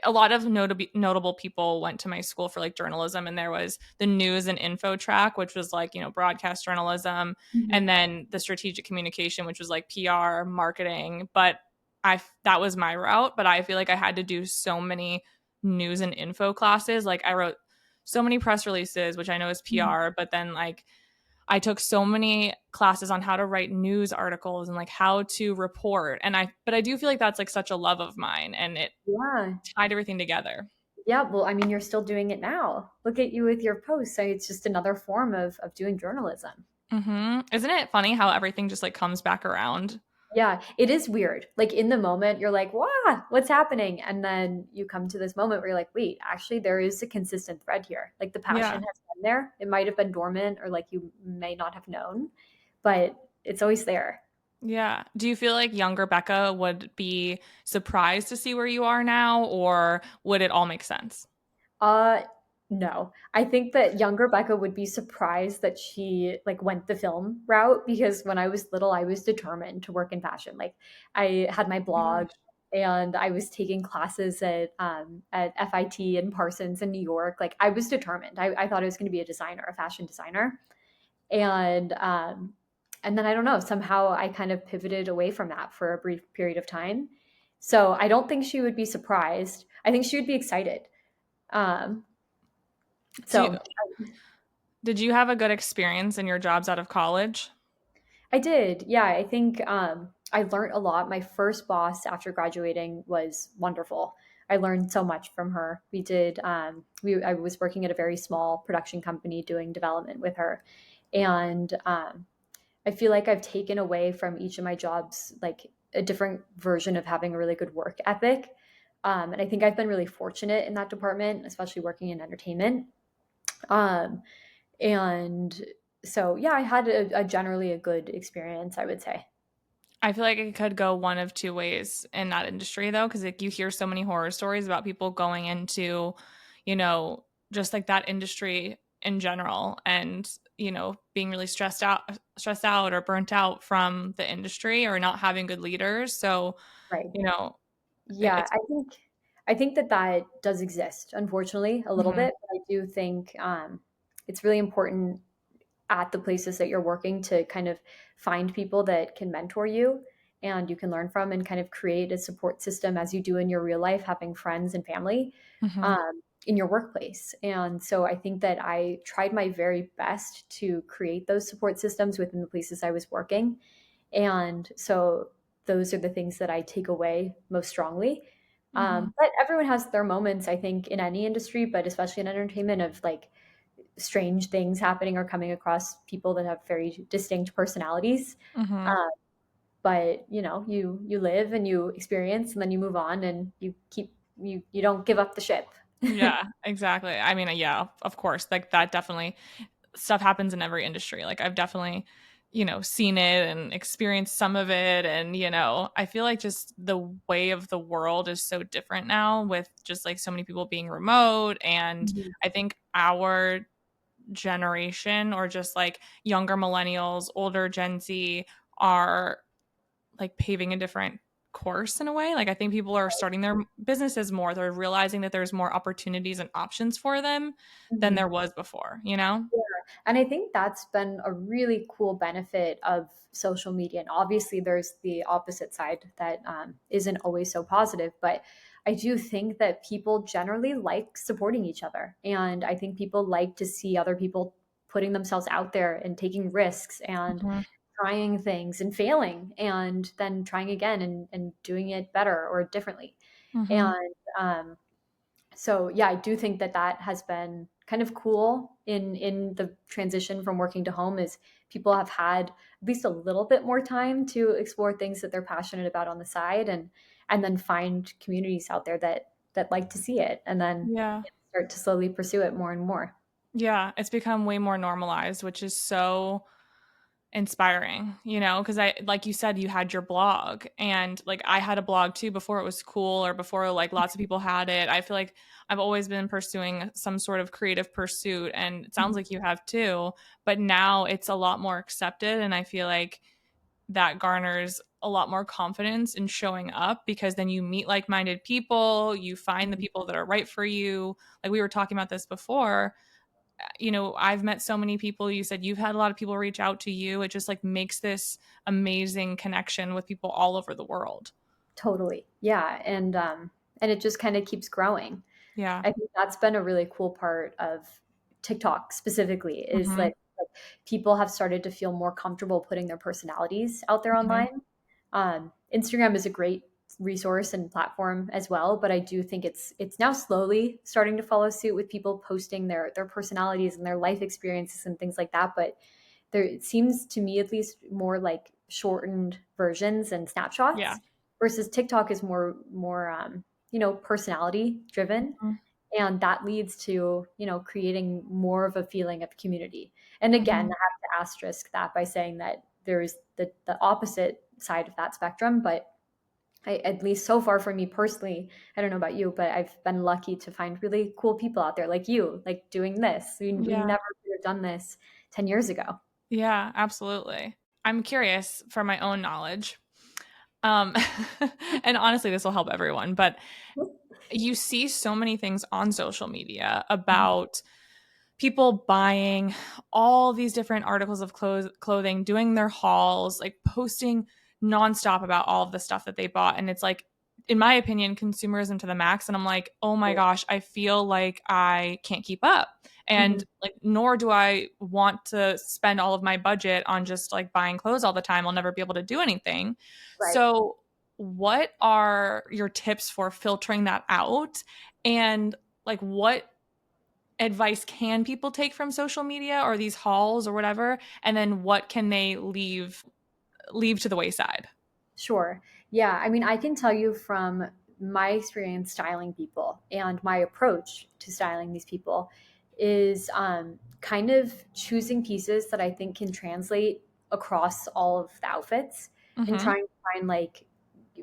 [SPEAKER 1] a lot of notable people went to my school for like journalism, and there was the news and info track, which was like broadcast journalism, and
[SPEAKER 2] Mhm.
[SPEAKER 1] then the strategic communication, which was like PR marketing. But I that was my route, but I feel like I had to do so many news and info classes. Like I wrote so many press releases, which I know is
[SPEAKER 2] Mhm.
[SPEAKER 1] PR, but then like I took so many classes on how to write news articles and like how to report. But I do feel like that's like such a love of mine and it
[SPEAKER 2] Yeah.
[SPEAKER 1] tied everything together.
[SPEAKER 2] Yeah, well, I mean, you're still doing it now. Look at you with your posts. So it's just another form of doing journalism.
[SPEAKER 1] Isn't it funny how everything just like comes back around?
[SPEAKER 2] Yeah, it is weird. Like in the moment, you're like, "Wow, what's happening?" And then you come to this moment where you're like, "Wait, actually, there is a consistent thread here. Like the passion
[SPEAKER 1] Yeah.
[SPEAKER 2] has been there. It might have been dormant, or like you may not have known, but it's always there."
[SPEAKER 1] Yeah. Do you feel like younger Becca would be surprised to see where you are now, or would it all make sense?
[SPEAKER 2] Uh, no. I think that younger Becca would be surprised that she like went the film route because when I was little, I was determined to work in fashion. Like I had my
[SPEAKER 1] Oh my
[SPEAKER 2] blog
[SPEAKER 1] gosh.
[SPEAKER 2] and I was taking classes at FIT in Parsons in New York. Like I was determined. I thought I was going to be a designer, a fashion designer. And and then I don't know, somehow I kind of pivoted away from that for a brief period of time. So I don't think she would be surprised. I think she would be excited. Um,
[SPEAKER 1] Do you,
[SPEAKER 2] so
[SPEAKER 1] did you have a good experience in your jobs out of college?
[SPEAKER 2] I did. Yeah, I think I learned a lot. My first boss after graduating was wonderful. I learned so much from her. We did. I was working at a very small production company doing development with her, and I feel like I've taken away from each of my jobs like a different version of having a really good work ethic. And I think I've been really fortunate in that department, especially working in entertainment. Um, And so, yeah, I had a generally a good experience, I would say.
[SPEAKER 1] I feel like it could go one of two ways in that industry though, because like you hear so many horror stories about people going into, you know, just like that industry in general and, being really stressed out or burnt out from the industry or not having good leaders. So,
[SPEAKER 2] Right.
[SPEAKER 1] you know,
[SPEAKER 2] Yeah,
[SPEAKER 1] it's
[SPEAKER 2] I think that that does exist, unfortunately, a little
[SPEAKER 1] mhm,
[SPEAKER 2] bit. But I do think it's really important at the places that you're working to kind of find people that can mentor you and you can learn from and kind of create a support system as you do in your real life, having friends and family
[SPEAKER 1] mhm,
[SPEAKER 2] in your workplace. And so I think that I tried my very best to create those support systems within the places I was working. And so those are the things that I take away most strongly.
[SPEAKER 1] mhm,
[SPEAKER 2] But everyone has their moments, I think, in any industry, but especially in entertainment, of like strange things happening or coming across people that have very distinct personalities.
[SPEAKER 1] mhm.
[SPEAKER 2] Uh, but you live and you experience, and then you move on, and you don't give up the ship.
[SPEAKER 1] Yeah, exactly. I mean, yeah, of course. Like that definitely stuff happens in every industry. Like I've definitely seen it and experienced some of it. And, I feel like just the way of the world is so different now with just like so many people being remote. And
[SPEAKER 2] Mhm.
[SPEAKER 1] I think our generation, or just like younger millennials, older Gen Z, are like paving a different course in a way. Like I think people are starting their businesses more. They're realizing that there's more opportunities and options for them than
[SPEAKER 2] Mhm.
[SPEAKER 1] there was before.
[SPEAKER 2] Yeah. And I think that's been a really cool benefit of social media. And obviously, there's the opposite side that isn't always so positive. But I do think that people generally like supporting each other. And I think people like to see other people putting themselves out there and taking risks and
[SPEAKER 1] Mhm.
[SPEAKER 2] trying things and failing and then trying again and doing it better or differently.
[SPEAKER 1] Mhm.
[SPEAKER 2] And so yeah, I do think that that has been kind of cool in the transition from working to home is people have had at least a little bit more time to explore things that they're passionate about on the side and then find communities out there that like to see it and then
[SPEAKER 1] Yeah.
[SPEAKER 2] start to slowly pursue it more and more.
[SPEAKER 1] Yeah, it's become way more normalized, which is so inspiring, because like you said, you had your blog, and like I had a blog too before it was cool, or before like lots of people had it. I feel like I've always been pursuing some sort of creative pursuit, and it sounds
[SPEAKER 2] Mhm.
[SPEAKER 1] like you have too, but now it's a lot more accepted, and I feel like that garners a lot more confidence in showing up, because then you meet like-minded people, you find the people that are right for you. Like we were talking about this before, I've met so many people. You said you've had a lot of people reach out to you. It just like makes this amazing connection with people all over the world.
[SPEAKER 2] Totally. Yeah. And it just kind of keeps growing.
[SPEAKER 1] Yeah.
[SPEAKER 2] I think that's been a really cool part of TikTok specifically is
[SPEAKER 1] Hmm.
[SPEAKER 2] like people have started to feel more comfortable putting their personalities out there
[SPEAKER 1] Hmm.
[SPEAKER 2] online. Instagram is a great resource and platform as well, but I do think it's now slowly starting to follow suit with people posting their personalities and their life experiences and things like that. But there it seems to me at least more like shortened versions and
[SPEAKER 1] Yeah.
[SPEAKER 2] snapshots versus TikTok is more personality driven
[SPEAKER 1] Hmm.
[SPEAKER 2] and that leads to creating more of a feeling of community. And again, I have
[SPEAKER 1] Hmm.
[SPEAKER 2] to asterisk that by saying that there's the opposite side of that spectrum, but at least so far for me personally, I don't know about you, but I've been lucky to find really cool people out there like you, like doing this. We
[SPEAKER 1] Yeah.
[SPEAKER 2] never could have done this 10 years ago.
[SPEAKER 1] Yeah, absolutely. I'm curious for my own knowledge. Um, and honestly, this will help everyone, but you see so many things on social media about people buying all these different articles of clothing, doing their hauls, like posting nonstop about all of the stuff that they bought. And it's like, in my opinion, consumerism to the max. And I'm like, oh my gosh, I feel like I can't keep up.
[SPEAKER 2] Mhm.
[SPEAKER 1] And like, nor do I want to spend all of my budget on just like buying clothes all the time. I'll never be able to do anything.
[SPEAKER 2] Right.
[SPEAKER 1] So, what are your tips for filtering that out? And like, what advice can people take from social media or these hauls or whatever, and then what can they leave to the wayside?
[SPEAKER 2] Sure. Yeah. I mean, I can tell you from my experience styling people and my approach to styling these people is kind of choosing pieces that I think can translate across all of the outfits and
[SPEAKER 1] Mm-hmm.
[SPEAKER 2] trying to find like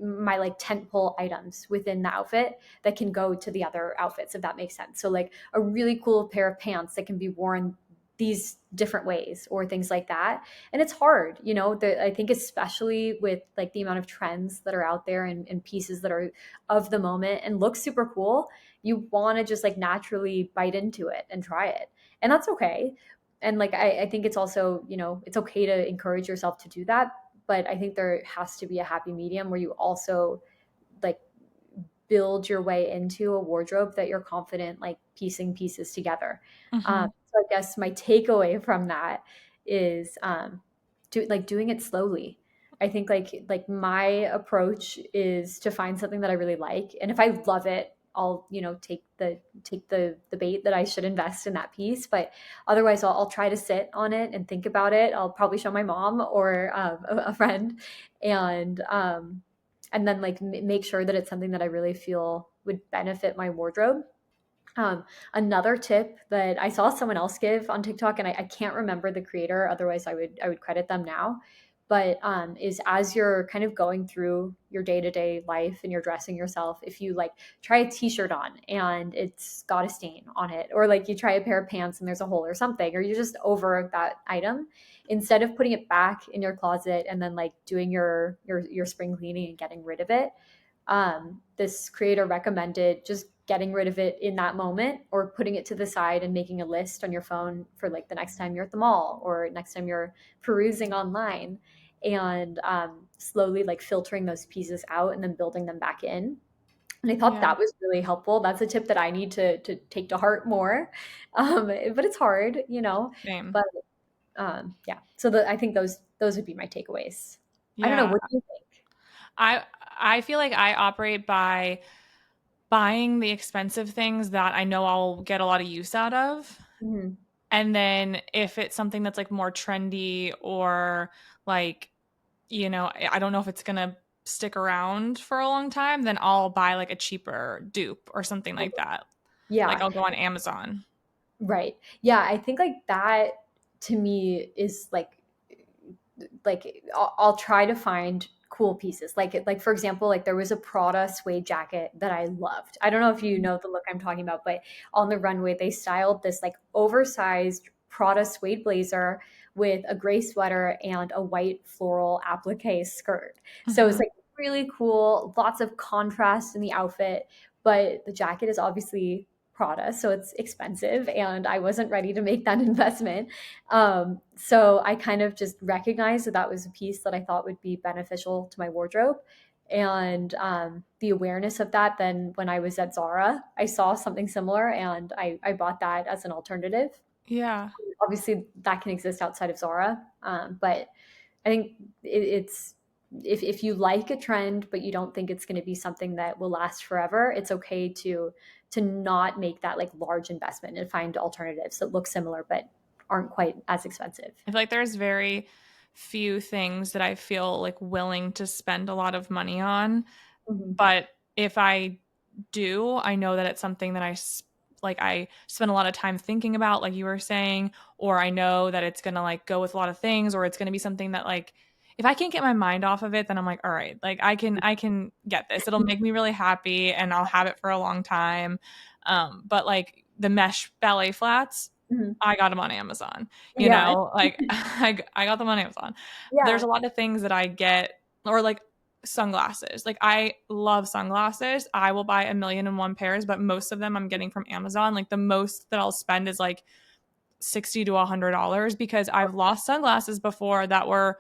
[SPEAKER 2] my like tentpole items within the outfit that can go to the other outfits, if that makes sense. So like a really cool pair of pants that can be worn these different ways or things like that. And it's hard, I think especially with like the amount of trends that are out there and pieces that are of the moment and look super cool, you want to just like naturally bite into it and try it, and that's okay. And like I think it's also it's okay to encourage yourself to do that, but I think there has to be a happy medium where you also like build your way into a wardrobe that you're confident like piecing pieces together.
[SPEAKER 1] Mm-hmm.
[SPEAKER 2] So I guess my takeaway from that is doing it slowly. I think like my approach is to find something that I really like, and if I love it, I'll take the bait that I should invest in that piece. But otherwise, I'll try to sit on it and think about it. I'll probably show my mom or a friend, and and then like make sure that it's something that I really feel would benefit my wardrobe. Another tip that I saw someone else give on TikTok, and I can't remember the creator, otherwise I would credit them now. But is as you're kind of going through your day-to-day life and you're dressing yourself, if you like try a t-shirt on and it's got a stain on it, or like you try a pair of pants and there's a hole or something, or you're just over that item, instead of putting it back in your closet and then like doing your spring cleaning and getting rid of it, this creator recommended just getting rid of it in that moment or putting it to the side and making a list on your phone for like the next time you're at the mall or next time you're perusing online, and slowly like filtering those pieces out and then building them back in. And I thought
[SPEAKER 1] Yeah,
[SPEAKER 2] that was really helpful. That's a tip that I need to take to heart more. But it's hard, you know.
[SPEAKER 1] same.
[SPEAKER 2] But yeah, so I think those would be my takeaways. I don't know.
[SPEAKER 1] Yeah.
[SPEAKER 2] What do you think?
[SPEAKER 1] I I feel like I operate by buying the expensive things that I know I'll get a lot of use out of.
[SPEAKER 2] Mhm.
[SPEAKER 1] And then if it's something that's like more trendy or like, I don't know if it's gonna stick around for a long time, then I'll buy like a cheaper dupe or something like that. Like
[SPEAKER 2] Yeah.
[SPEAKER 1] I'll go on Amazon.
[SPEAKER 2] Right. Yeah, I think like that to me is like I'll try to find cool pieces. Like for example, like there was a Prada suede jacket that I loved. I don't know if you know the look I'm talking about, but on the runway they styled this like oversized Prada suede blazer with a gray sweater and a white floral applique skirt. So it's
[SPEAKER 1] Hmm.
[SPEAKER 2] like really cool, lots of contrast in the outfit, but the jacket is obviously Prada, so it's expensive, and I wasn't ready to make that investment. So I kind of just recognized that that was a piece that I thought would be beneficial to my wardrobe. And the awareness of that, then when I was at Zara, I saw something similar and I bought that as an alternative.
[SPEAKER 1] Yeah.
[SPEAKER 2] Obviously, that can exist outside of Zara, but I think it's if you like a trend but you don't think it's going to be something that will last forever, it's okay to not make that like large investment and find alternatives that look similar but aren't quite as expensive.
[SPEAKER 1] I feel like there's very few things that I feel like willing to spend a lot of money on.
[SPEAKER 2] Mhm.
[SPEAKER 1] But if I do, I know that it's something that I spend a lot of time thinking about, like you were saying, or I know that it's gonna like go with a lot of things, or it's gonna be something that like if I can't get my mind off of it, then I'm like, all right, like I can get this. It'll make me really happy and I'll have it for a long time. But like the mesh ballet flats,
[SPEAKER 2] Mhm.
[SPEAKER 1] I got them on Amazon,
[SPEAKER 2] Yeah.
[SPEAKER 1] like I got them on Amazon. There's
[SPEAKER 2] Yeah.
[SPEAKER 1] a lot of things that I get, or like sunglasses. Like I love sunglasses. I will buy a million and one pairs, but most of them I'm getting from Amazon. Like the most that I'll spend is like 60 to $100 because I've lost sunglasses before that were,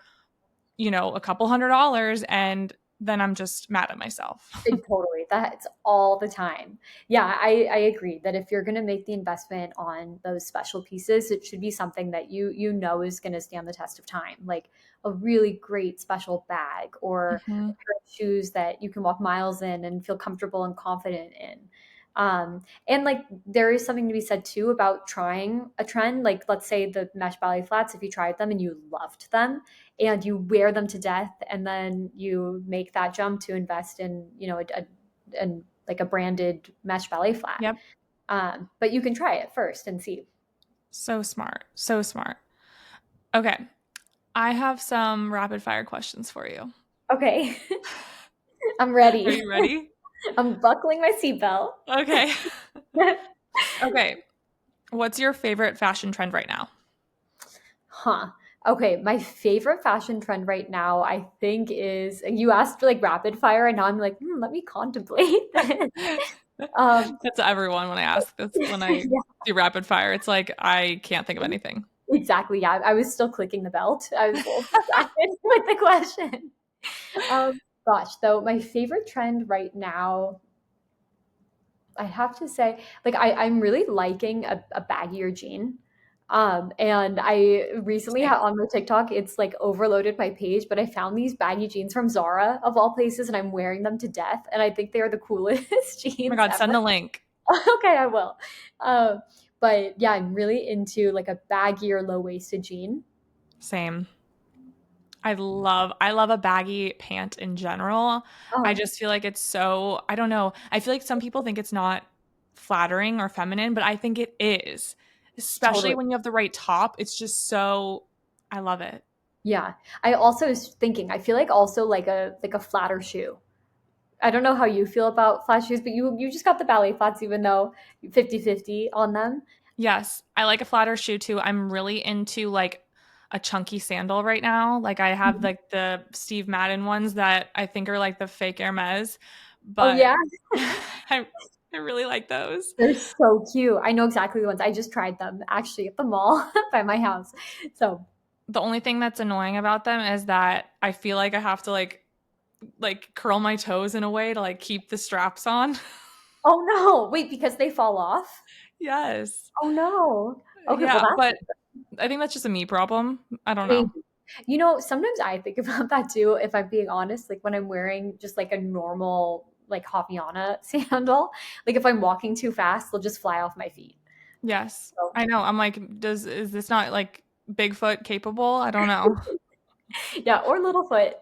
[SPEAKER 1] a couple $100, and then I'm just mad at myself.
[SPEAKER 2] Totally. That's all the time. Yeah, I agree that if you're going to make the investment on those special pieces, it should be something that you know is going to stand the test of time, like a really great special bag or a
[SPEAKER 1] Hmm.
[SPEAKER 2] pair of shoes that you can walk miles in and feel comfortable and confident in. And like there is something to be said too about trying a trend. Like let's say the mesh ballet flats, if you tried them and you loved them, and you wear them to death, and then you make that jump to invest in like a branded mesh ballet flat,
[SPEAKER 1] Yep.
[SPEAKER 2] but you can try it first and see.
[SPEAKER 1] So smart. So smart. Okay. I have some rapid fire questions for you.
[SPEAKER 2] Okay. I'm
[SPEAKER 1] Are
[SPEAKER 2] ready.
[SPEAKER 1] you ready?
[SPEAKER 2] I'm buckling my seatbelt.
[SPEAKER 1] Okay. Okay. What's your favorite fashion trend right now?
[SPEAKER 2] Huh. Okay, my favorite fashion trend right now, I think, is you asked for like rapid fire, and now I'm like, let me contemplate this. Um,
[SPEAKER 1] That's everyone when I ask this, when I do rapid fire. It's like I can't think of
[SPEAKER 2] yeah,
[SPEAKER 1] anything.
[SPEAKER 2] exactly. Yeah, I was still clicking the belt. I was a little distracted with the question. Gosh, though, my favorite trend right now, I have to say, like I'm really liking a baggier jean. And I recently
[SPEAKER 1] Same.
[SPEAKER 2] had on my TikTok, it's like overloaded my page, but I found these baggy jeans from Zara of all places, and I'm wearing them to death. And I think they are the coolest
[SPEAKER 1] Oh my
[SPEAKER 2] jeans
[SPEAKER 1] God,
[SPEAKER 2] ever.
[SPEAKER 1] send the link.
[SPEAKER 2] Okay, I will. Um, but yeah, I'm really into like a baggier, low-waisted jean.
[SPEAKER 1] Same. I love a baggy pant in general. I
[SPEAKER 2] Uh,
[SPEAKER 1] just feel like it's so, I don't know. I feel like some people think it's not flattering or feminine, but I think it is. Especially
[SPEAKER 2] Totally.
[SPEAKER 1] when you have the right top. It's just so I love it.
[SPEAKER 2] Yeah. I also was thinking, I feel like also like a flatter shoe. I don't know how you feel about flat shoes, but you just got the ballet flats even though 50-50 on them.
[SPEAKER 1] Yes, I like a flatter shoe too. I'm really into like a chunky sandal right now. Like I have
[SPEAKER 2] Mhm.
[SPEAKER 1] like the Steve Madden ones that I think are like the fake Hermes,
[SPEAKER 2] Oh
[SPEAKER 1] but
[SPEAKER 2] yeah,
[SPEAKER 1] I I really like those.
[SPEAKER 2] they're so cute. I know exactly the ones. I just tried them actually at the mall by my house. So,
[SPEAKER 1] The only thing that's annoying about them is that I feel like I have to like curl my toes in a way to like keep the straps on.
[SPEAKER 2] oh no, wait, because they fall off?
[SPEAKER 1] Yes.
[SPEAKER 2] Oh no. Okay, well
[SPEAKER 1] Yeah,
[SPEAKER 2] that's
[SPEAKER 1] but I think that's just a me problem. I don't
[SPEAKER 2] maybe.
[SPEAKER 1] know.
[SPEAKER 2] You know, sometimes I think about that too, if I'm being honest, like when I'm wearing just like a normal like Hopiana sandal, like if I'm walking too fast, they'll just fly off my feet.
[SPEAKER 1] Yes.
[SPEAKER 2] So,
[SPEAKER 1] I know. I'm like, is this not like Bigfoot capable? I don't know.
[SPEAKER 2] yeah, or Littlefoot.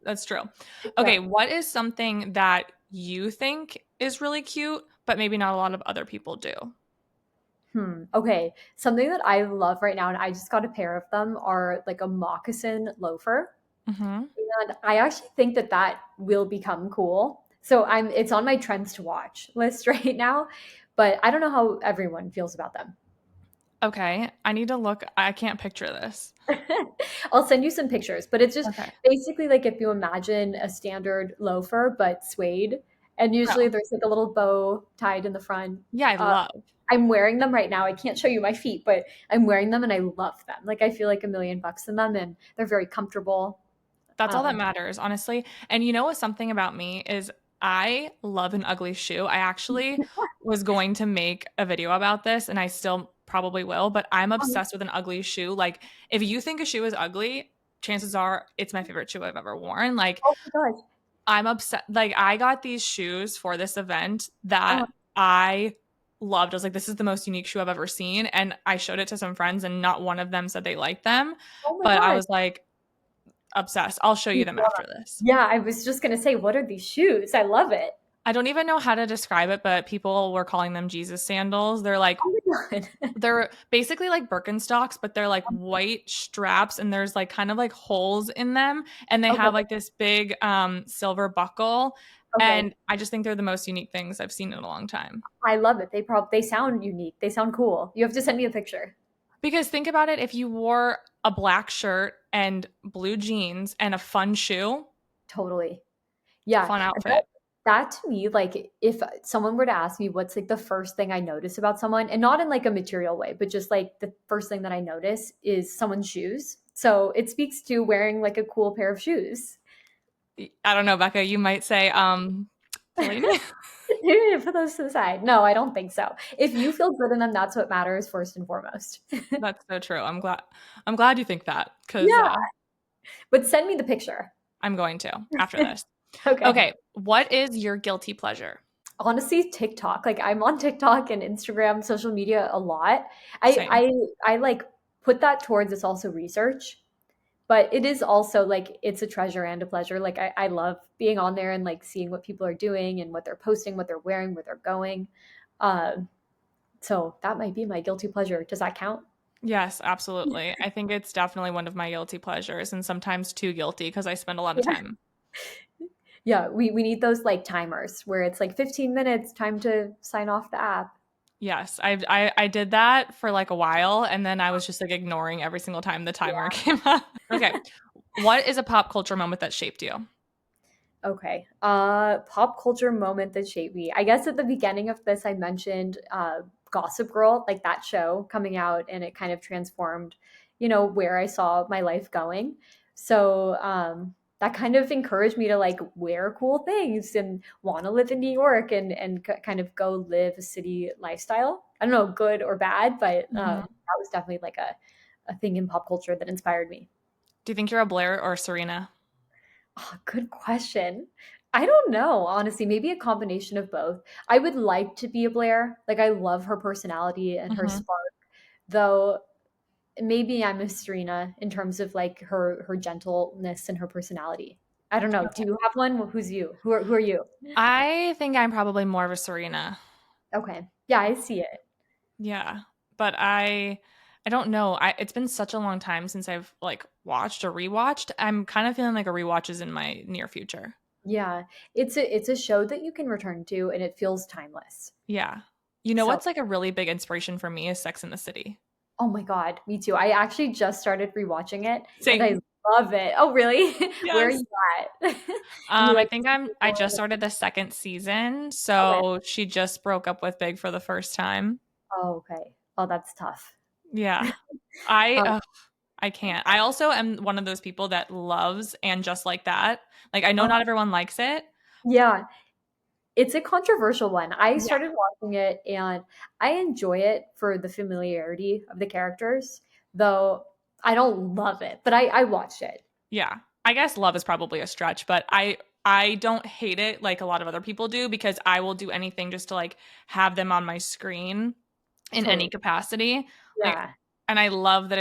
[SPEAKER 1] That's true.
[SPEAKER 2] Yeah.
[SPEAKER 1] Okay, what is something that you think is really cute, but maybe not a lot of other people do?
[SPEAKER 2] Okay. Something that I love right now, and I just got a pair of them, are like a moccasin loafer.
[SPEAKER 1] Hmm.
[SPEAKER 2] And I actually think that that will become cool. So it's on my trends to watch list right now, but I don't know how everyone feels about them.
[SPEAKER 1] Okay, I need to look. I can't picture this.
[SPEAKER 2] I'll send you some pictures, but it's just
[SPEAKER 1] Okay.
[SPEAKER 2] basically like if you imagine a standard loafer, but suede, and usually
[SPEAKER 1] Oh,
[SPEAKER 2] there's like a little bow tied in the front.
[SPEAKER 1] yeah, I
[SPEAKER 2] Uh,
[SPEAKER 1] love.
[SPEAKER 2] I'm wearing them right now. I can't show you my feet, but I'm wearing them and I love them. Like I feel like $1,000,000 in them, and they're very comfortable.
[SPEAKER 1] That's all that
[SPEAKER 2] Um,
[SPEAKER 1] matters, honestly. And you know what? Something about me is I love an ugly shoe. I actually was going to make a video about this, and I still probably will, but I'm
[SPEAKER 2] oh
[SPEAKER 1] obsessed with an ugly shoe. Like, if you think a shoe is ugly, chances are it's my favorite shoe I've ever worn. Like,
[SPEAKER 2] oh my gosh.
[SPEAKER 1] I'm upset. Like, I got these shoes for this event that
[SPEAKER 2] Oh,
[SPEAKER 1] I loved. I was like, this is the most unique shoe I've ever seen. And I showed it to some friends, and not one of them said they liked them.
[SPEAKER 2] oh my
[SPEAKER 1] But I
[SPEAKER 2] gosh.
[SPEAKER 1] was like, obsessed. I'll show you them after this.
[SPEAKER 2] Yeah, I was just gonna say, what are these shoes? I love it.
[SPEAKER 1] I don't even know how to describe it, but people were calling them Jesus sandals.
[SPEAKER 2] Oh my god.
[SPEAKER 1] They're basically like Birkenstocks, but they're like white straps and there's like kind of like holes in them and they
[SPEAKER 2] Okay,
[SPEAKER 1] have like this big silver buckle
[SPEAKER 2] okay.
[SPEAKER 1] and I just think they're the most unique things I've seen in a long time.
[SPEAKER 2] I love it. They sound unique. They sound cool. You have to send me a picture.
[SPEAKER 1] Because think about it, if you wore a black shirt and blue jeans and a fun shoe,
[SPEAKER 2] Totally. Yeah.
[SPEAKER 1] fun
[SPEAKER 2] That,
[SPEAKER 1] outfit.
[SPEAKER 2] that to me, like if someone were to ask me what's like the first thing I notice about someone, and not in like a material way, but just like the first thing that I notice is someone's shoes. So it speaks to wearing like a cool pair of shoes.
[SPEAKER 1] I don't know, Becca, you might say, Delaney.
[SPEAKER 2] Put those to the side. No, I don't think so. If you feel good in them, that's what matters first and foremost.
[SPEAKER 1] That's so true. I'm glad you think that because
[SPEAKER 2] Yeah. But send me the picture.
[SPEAKER 1] I'm going to after this.
[SPEAKER 2] Okay.
[SPEAKER 1] Okay, what is your guilty pleasure?
[SPEAKER 2] Honestly, TikTok. Like I'm on TikTok and Instagram, social media a lot. I
[SPEAKER 1] Same.
[SPEAKER 2] I I like put that towards it's also research, but it is also like it's a treasure and a pleasure. Like I love being on there and like seeing what people are doing and what they're posting, what they're wearing, where they're going. Um, so that might be my guilty pleasure. Does that count?
[SPEAKER 1] Yes, absolutely. I think it's definitely one of my guilty pleasures and sometimes too guilty because I spend a lot of
[SPEAKER 2] Yeah.
[SPEAKER 1] time.
[SPEAKER 2] Yeah, we need those like timers where it's like 15 minutes, time to sign off the app.
[SPEAKER 1] Yes, I did that for like a while and then I was just like ignoring every single time the timer came up. Okay. What is a pop culture moment that shaped you?
[SPEAKER 2] Okay. Pop culture moment that shaped me. I guess at the beginning of this, I mentioned Gossip Girl, like that show coming out, and it kind of transformed, where I saw my life going. So that kind of encouraged me to like wear cool things and want to live in New York and kind of go live a city lifestyle. I don't know, good or bad, but
[SPEAKER 1] Mhm.
[SPEAKER 2] that was definitely like a thing in pop culture that inspired me.
[SPEAKER 1] Do you think you're a Blair or a Serena?
[SPEAKER 2] Oh, good question. I don't know, honestly. Maybe a combination of both. I would like to be a Blair. Like I love her personality and her
[SPEAKER 1] Hmm.
[SPEAKER 2] spark, though maybe I'm a Serena in terms of like her gentleness and her personality. I don't know. Do
[SPEAKER 1] Okay.
[SPEAKER 2] you have one? Who's you? Who are you?
[SPEAKER 1] I think I'm probably more of a Serena.
[SPEAKER 2] Okay. Yeah, I see it.
[SPEAKER 1] Yeah. But I don't know. It's been such a long time since I've like watched or rewatched. I'm kind of feeling like a rewatch is in my near future.
[SPEAKER 2] Yeah. It's a show that you can return to and it feels timeless.
[SPEAKER 1] Yeah. You know
[SPEAKER 2] So,
[SPEAKER 1] what's like a really big inspiration for me is Sex in the City.
[SPEAKER 2] oh my God, me too. I actually just started rewatching it and I
[SPEAKER 1] Same.
[SPEAKER 2] love it. Oh, really? Where are
[SPEAKER 1] Yes.
[SPEAKER 2] you at? You
[SPEAKER 1] I
[SPEAKER 2] like
[SPEAKER 1] think
[SPEAKER 2] season
[SPEAKER 1] I
[SPEAKER 2] 1?
[SPEAKER 1] just started the second season,
[SPEAKER 2] Okay.
[SPEAKER 1] so she just broke up with Big for the first time.
[SPEAKER 2] Oh, okay. Oh, that's tough.
[SPEAKER 1] Yeah. I
[SPEAKER 2] Um,
[SPEAKER 1] I can't. I also am one of those people that loves And Just Like That. Like I know
[SPEAKER 2] oh,
[SPEAKER 1] not everyone likes it.
[SPEAKER 2] yeah. It's a controversial one. I
[SPEAKER 1] Yeah.
[SPEAKER 2] started watching it and I enjoy it for the familiarity of the characters, though I don't love it, but I watched it.
[SPEAKER 1] Yeah. I guess love is probably a stretch, but I don't hate it like a lot of other people do because I will do anything just to like have them on my screen in any
[SPEAKER 2] Totally.
[SPEAKER 1] capacity. Like
[SPEAKER 2] Yeah.
[SPEAKER 1] and I love that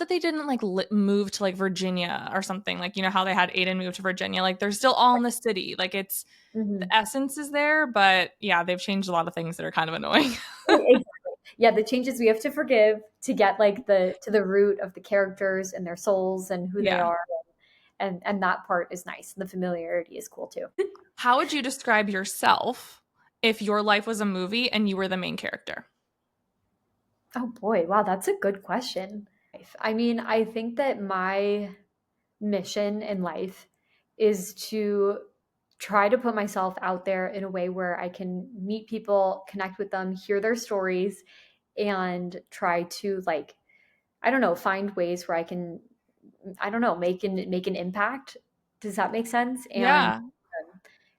[SPEAKER 1] they didn't like move to like Virginia or something. Like you know how they had Aiden move to Virginia. Like they're still all in the city. Like it's the
[SPEAKER 2] Mhm.
[SPEAKER 1] essence is there, but yeah, they've changed a lot of things that are kind of annoying.
[SPEAKER 2] Exactly. Yeah, the changes we have to forgive to get like the to the root of the characters and their souls and who they
[SPEAKER 1] Yeah.
[SPEAKER 2] are, and that part is nice. The familiarity is cool too.
[SPEAKER 1] How would you describe yourself if your life was a movie and you were the main character?
[SPEAKER 2] Oh boy, wow, that's a good question. I mean, I think that my mission in life is to try to put myself out there in a way where I can meet people, connect with them, hear their stories, and try to like, I don't know, find ways where I can, I don't know, make an impact. Does that make sense?
[SPEAKER 1] Yeah.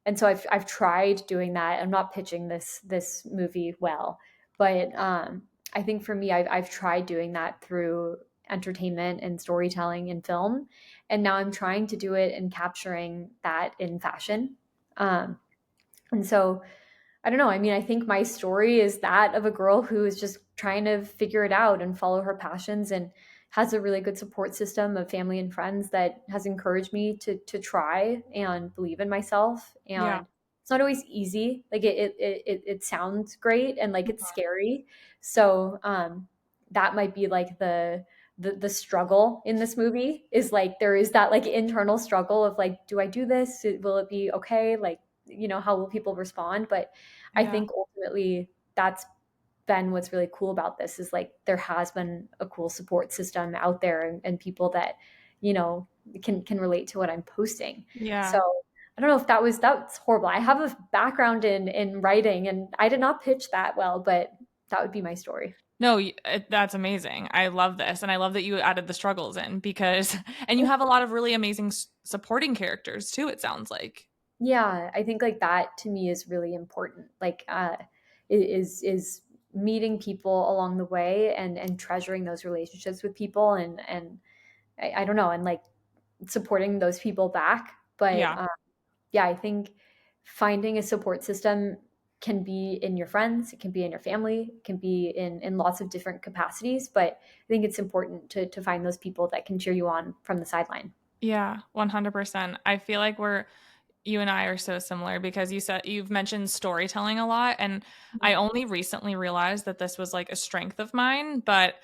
[SPEAKER 2] And so I've tried doing that. I'm not pitching this movie well, but I think for me, I've tried doing that through entertainment and storytelling and film, and now I'm trying to do it and capturing that in fashion. Um, and so I don't know. I mean, I think my story is that of a girl who is just trying to figure it out and follow her passions and has a really good support system of family and friends that has encouraged me to try and believe in myself.
[SPEAKER 1] Yeah.
[SPEAKER 2] And it's not always easy. Like it sounds great and like it's
[SPEAKER 1] Mhm.
[SPEAKER 2] scary. So that might be like the struggle in this movie is like there is that like internal struggle of like, do I do this? Will it be okay? Like, how will people respond? But I
[SPEAKER 1] Yeah.
[SPEAKER 2] think ultimately that's been what's really cool about this is like there has been a cool support system out there and people that, you know, can relate to what I'm posting. So
[SPEAKER 1] Yeah.
[SPEAKER 2] I don't know if that's horrible. I have a background in writing and I did not pitch that well, but that would be my story.
[SPEAKER 1] No, that's amazing. I love this. And I love that you added the struggles in because, and you have a lot of really amazing supporting characters too, it sounds like.
[SPEAKER 2] Yeah, I think like that to me is really important. Like is meeting people along the way and treasuring those relationships with people and I don't know, and like supporting those people back. But
[SPEAKER 1] Yeah.
[SPEAKER 2] yeah, I think finding a support system can be in your friends, it can be in your family, it can be in lots of different capacities. But I think it's important to find those people that can cheer you on from the sideline.
[SPEAKER 1] Yeah. 100%. I feel like you and I are so similar because you've mentioned storytelling a lot and I only recently realized that this was like a strength of mine, but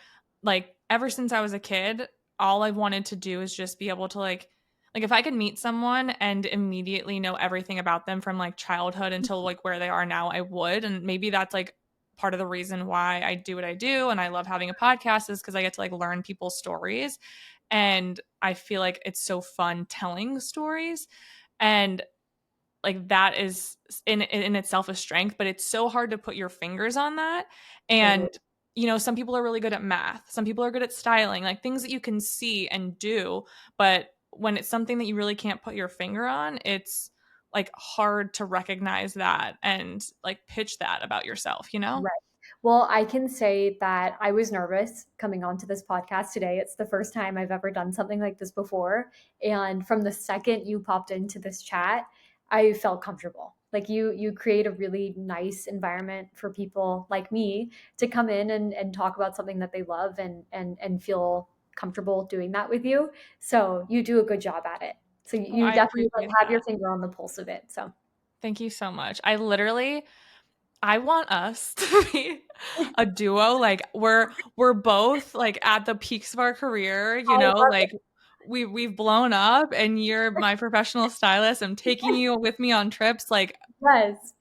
[SPEAKER 1] like ever since I was a kid, all I wanted to do is just be able to like if I could meet someone and immediately know everything about them from like childhood until like where they are now, I would. And maybe that's like part of the reason why I do what I do and I love having a podcast is because I get to like learn people's stories. And I feel like it's so fun telling stories. And like that is in itself a strength, but it's so hard to put your fingers on that.
[SPEAKER 2] Totally.
[SPEAKER 1] And some people are really good at math, some people are good at styling, like things that you can see and do, but when it's something that you really can't put your finger on, it's like hard to recognize that and like pitch that about yourself.
[SPEAKER 2] Right. Well, I can say that I was nervous coming onto this podcast today. It's the first time I've ever done something like this before. And from the second you popped into this chat, I felt comfortable. Like you create a really nice environment for people like me to come in and talk about something that they love and feel comfortable doing that with you. So you do a good job at it. So
[SPEAKER 1] Well,
[SPEAKER 2] you
[SPEAKER 1] I
[SPEAKER 2] definitely like
[SPEAKER 1] appreciate
[SPEAKER 2] have your
[SPEAKER 1] that.
[SPEAKER 2] finger on the pulse of it. So
[SPEAKER 1] Thank you so much. I literally I want us to be a duo. Like we're both like at the peaks of our career,
[SPEAKER 2] I love
[SPEAKER 1] like
[SPEAKER 2] it.
[SPEAKER 1] we've blown up and you're my professional stylist. I'm taking you with me on trips. Like
[SPEAKER 2] Yes.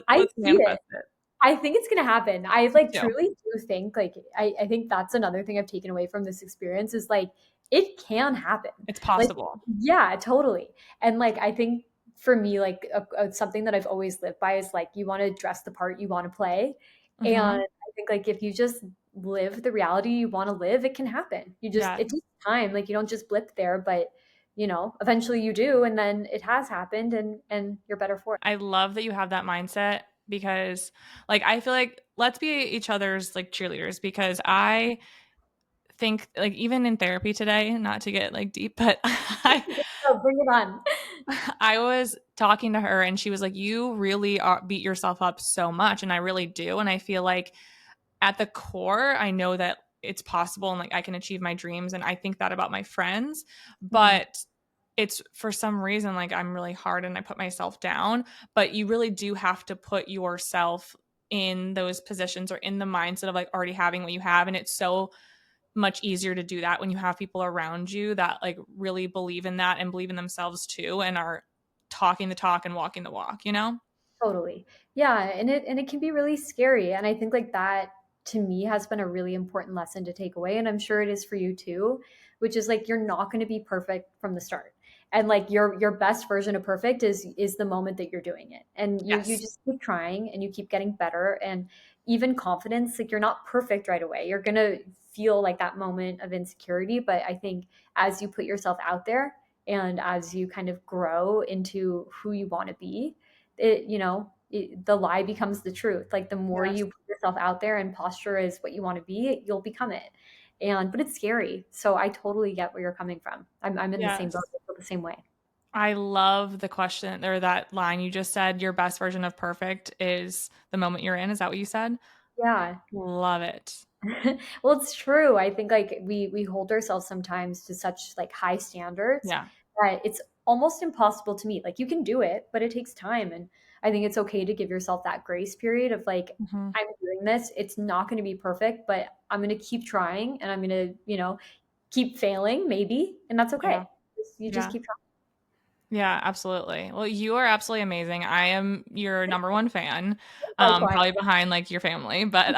[SPEAKER 2] I
[SPEAKER 1] let's
[SPEAKER 2] see it.
[SPEAKER 1] manifest it.
[SPEAKER 2] I think it's gonna happen. I
[SPEAKER 1] Me
[SPEAKER 2] like
[SPEAKER 1] too.
[SPEAKER 2] truly do think like I think that's another thing I've taken away from this experience is like it can happen.
[SPEAKER 1] It's
[SPEAKER 2] Like
[SPEAKER 1] possible.
[SPEAKER 2] yeah, totally. And like I think for me like something that I've always lived by is like you want to dress the part you want to play. And
[SPEAKER 1] Hmm.
[SPEAKER 2] I think like if you just live the reality you want to live, it can happen. You just
[SPEAKER 1] Yes.
[SPEAKER 2] it takes time. Like you don't just blip there, but eventually you do and then it has happened and you're better for it.
[SPEAKER 1] I love that you have that mindset because like I feel like let's be each other's like cheerleaders because I think like even in therapy today, not to get like deep, but
[SPEAKER 2] So bring it on.
[SPEAKER 1] I was talking to her and she was like, "You really beat yourself up so much." And I really do. And I feel like at the core, I know that it's possible and like I can achieve my dreams. And I think that about my friends.
[SPEAKER 2] Mhm.
[SPEAKER 1] But it's for some reason like I'm really hard and I put myself down. But you really do have to put yourself in those positions or in the mindset of like already having what you have. And it's so much easier to do that when you have people around you that like really believe in that and believe in themselves too and are talking the talk and walking the walk.
[SPEAKER 2] Totally. Yeah, and it can be really scary. And I think like that to me has been a really important lesson to take away. And I'm sure it is for you too, which is like you're not going to be perfect from the start. And like your best version of perfect is the moment that you're doing it. And you
[SPEAKER 1] Yes.
[SPEAKER 2] just keep trying and you keep getting better. And even confidence, like you're not perfect right away. You're gonna feel like that moment of insecurity. But I think as you put yourself out there and as you kind of grow into who you want to be, the lie becomes the truth. Like the more
[SPEAKER 1] Yes.
[SPEAKER 2] you put yourself out there and posture is what you want to be, you'll become it. But it's scary. So I totally get where you're coming from. I'm in the same boat.
[SPEAKER 1] Yes.
[SPEAKER 2] I feel the same way.
[SPEAKER 1] I love the question or that line you just said. Your best version of perfect is the moment you're in. Is that what you said?
[SPEAKER 2] Yeah.
[SPEAKER 1] Love it.
[SPEAKER 2] Well, it's true. I think like we hold ourselves sometimes to such like high standards
[SPEAKER 1] Yeah.
[SPEAKER 2] that it's almost impossible to meet. Like you can do it, but it takes time. And I think it's okay to give yourself that grace period of like,
[SPEAKER 1] Hmm.
[SPEAKER 2] I'm doing this. It's not going to be perfect, but I'm going to keep trying and I'm going to, keep failing maybe, and that's
[SPEAKER 1] Yeah.
[SPEAKER 2] okay. You just
[SPEAKER 1] Yeah.
[SPEAKER 2] keep trying.
[SPEAKER 1] Yeah, absolutely. Well, you are absolutely amazing. I am your number one fan,
[SPEAKER 2] Likewise.
[SPEAKER 1] probably behind like your family, but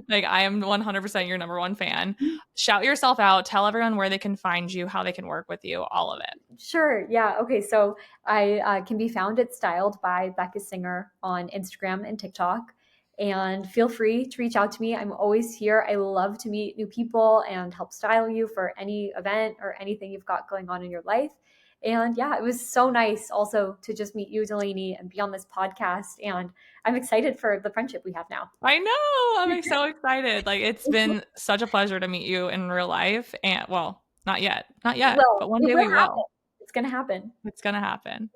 [SPEAKER 1] like I am 100% your number one fan. Shout yourself out. Tell everyone where they can find you, how they can work with you, all of it.
[SPEAKER 2] Sure. Yeah. Okay. So I can be found at Styled by Becca Singer on Instagram and TikTok. And feel free to reach out to me. I'm always here. I love to meet new people and help style you for any event or anything you've got going on in your life. And yeah, it was so nice also to just meet you, Delaney, and be on this podcast. And I'm excited for the friendship we have now.
[SPEAKER 1] I know. I'm like so excited. Like it's been such a pleasure to meet you in real life. And well, not yet. Not
[SPEAKER 2] It
[SPEAKER 1] yet,
[SPEAKER 2] will.
[SPEAKER 1] but one
[SPEAKER 2] It
[SPEAKER 1] day
[SPEAKER 2] will
[SPEAKER 1] we
[SPEAKER 2] happen.
[SPEAKER 1] will.
[SPEAKER 2] It's going to happen.
[SPEAKER 1] It's gonna happen.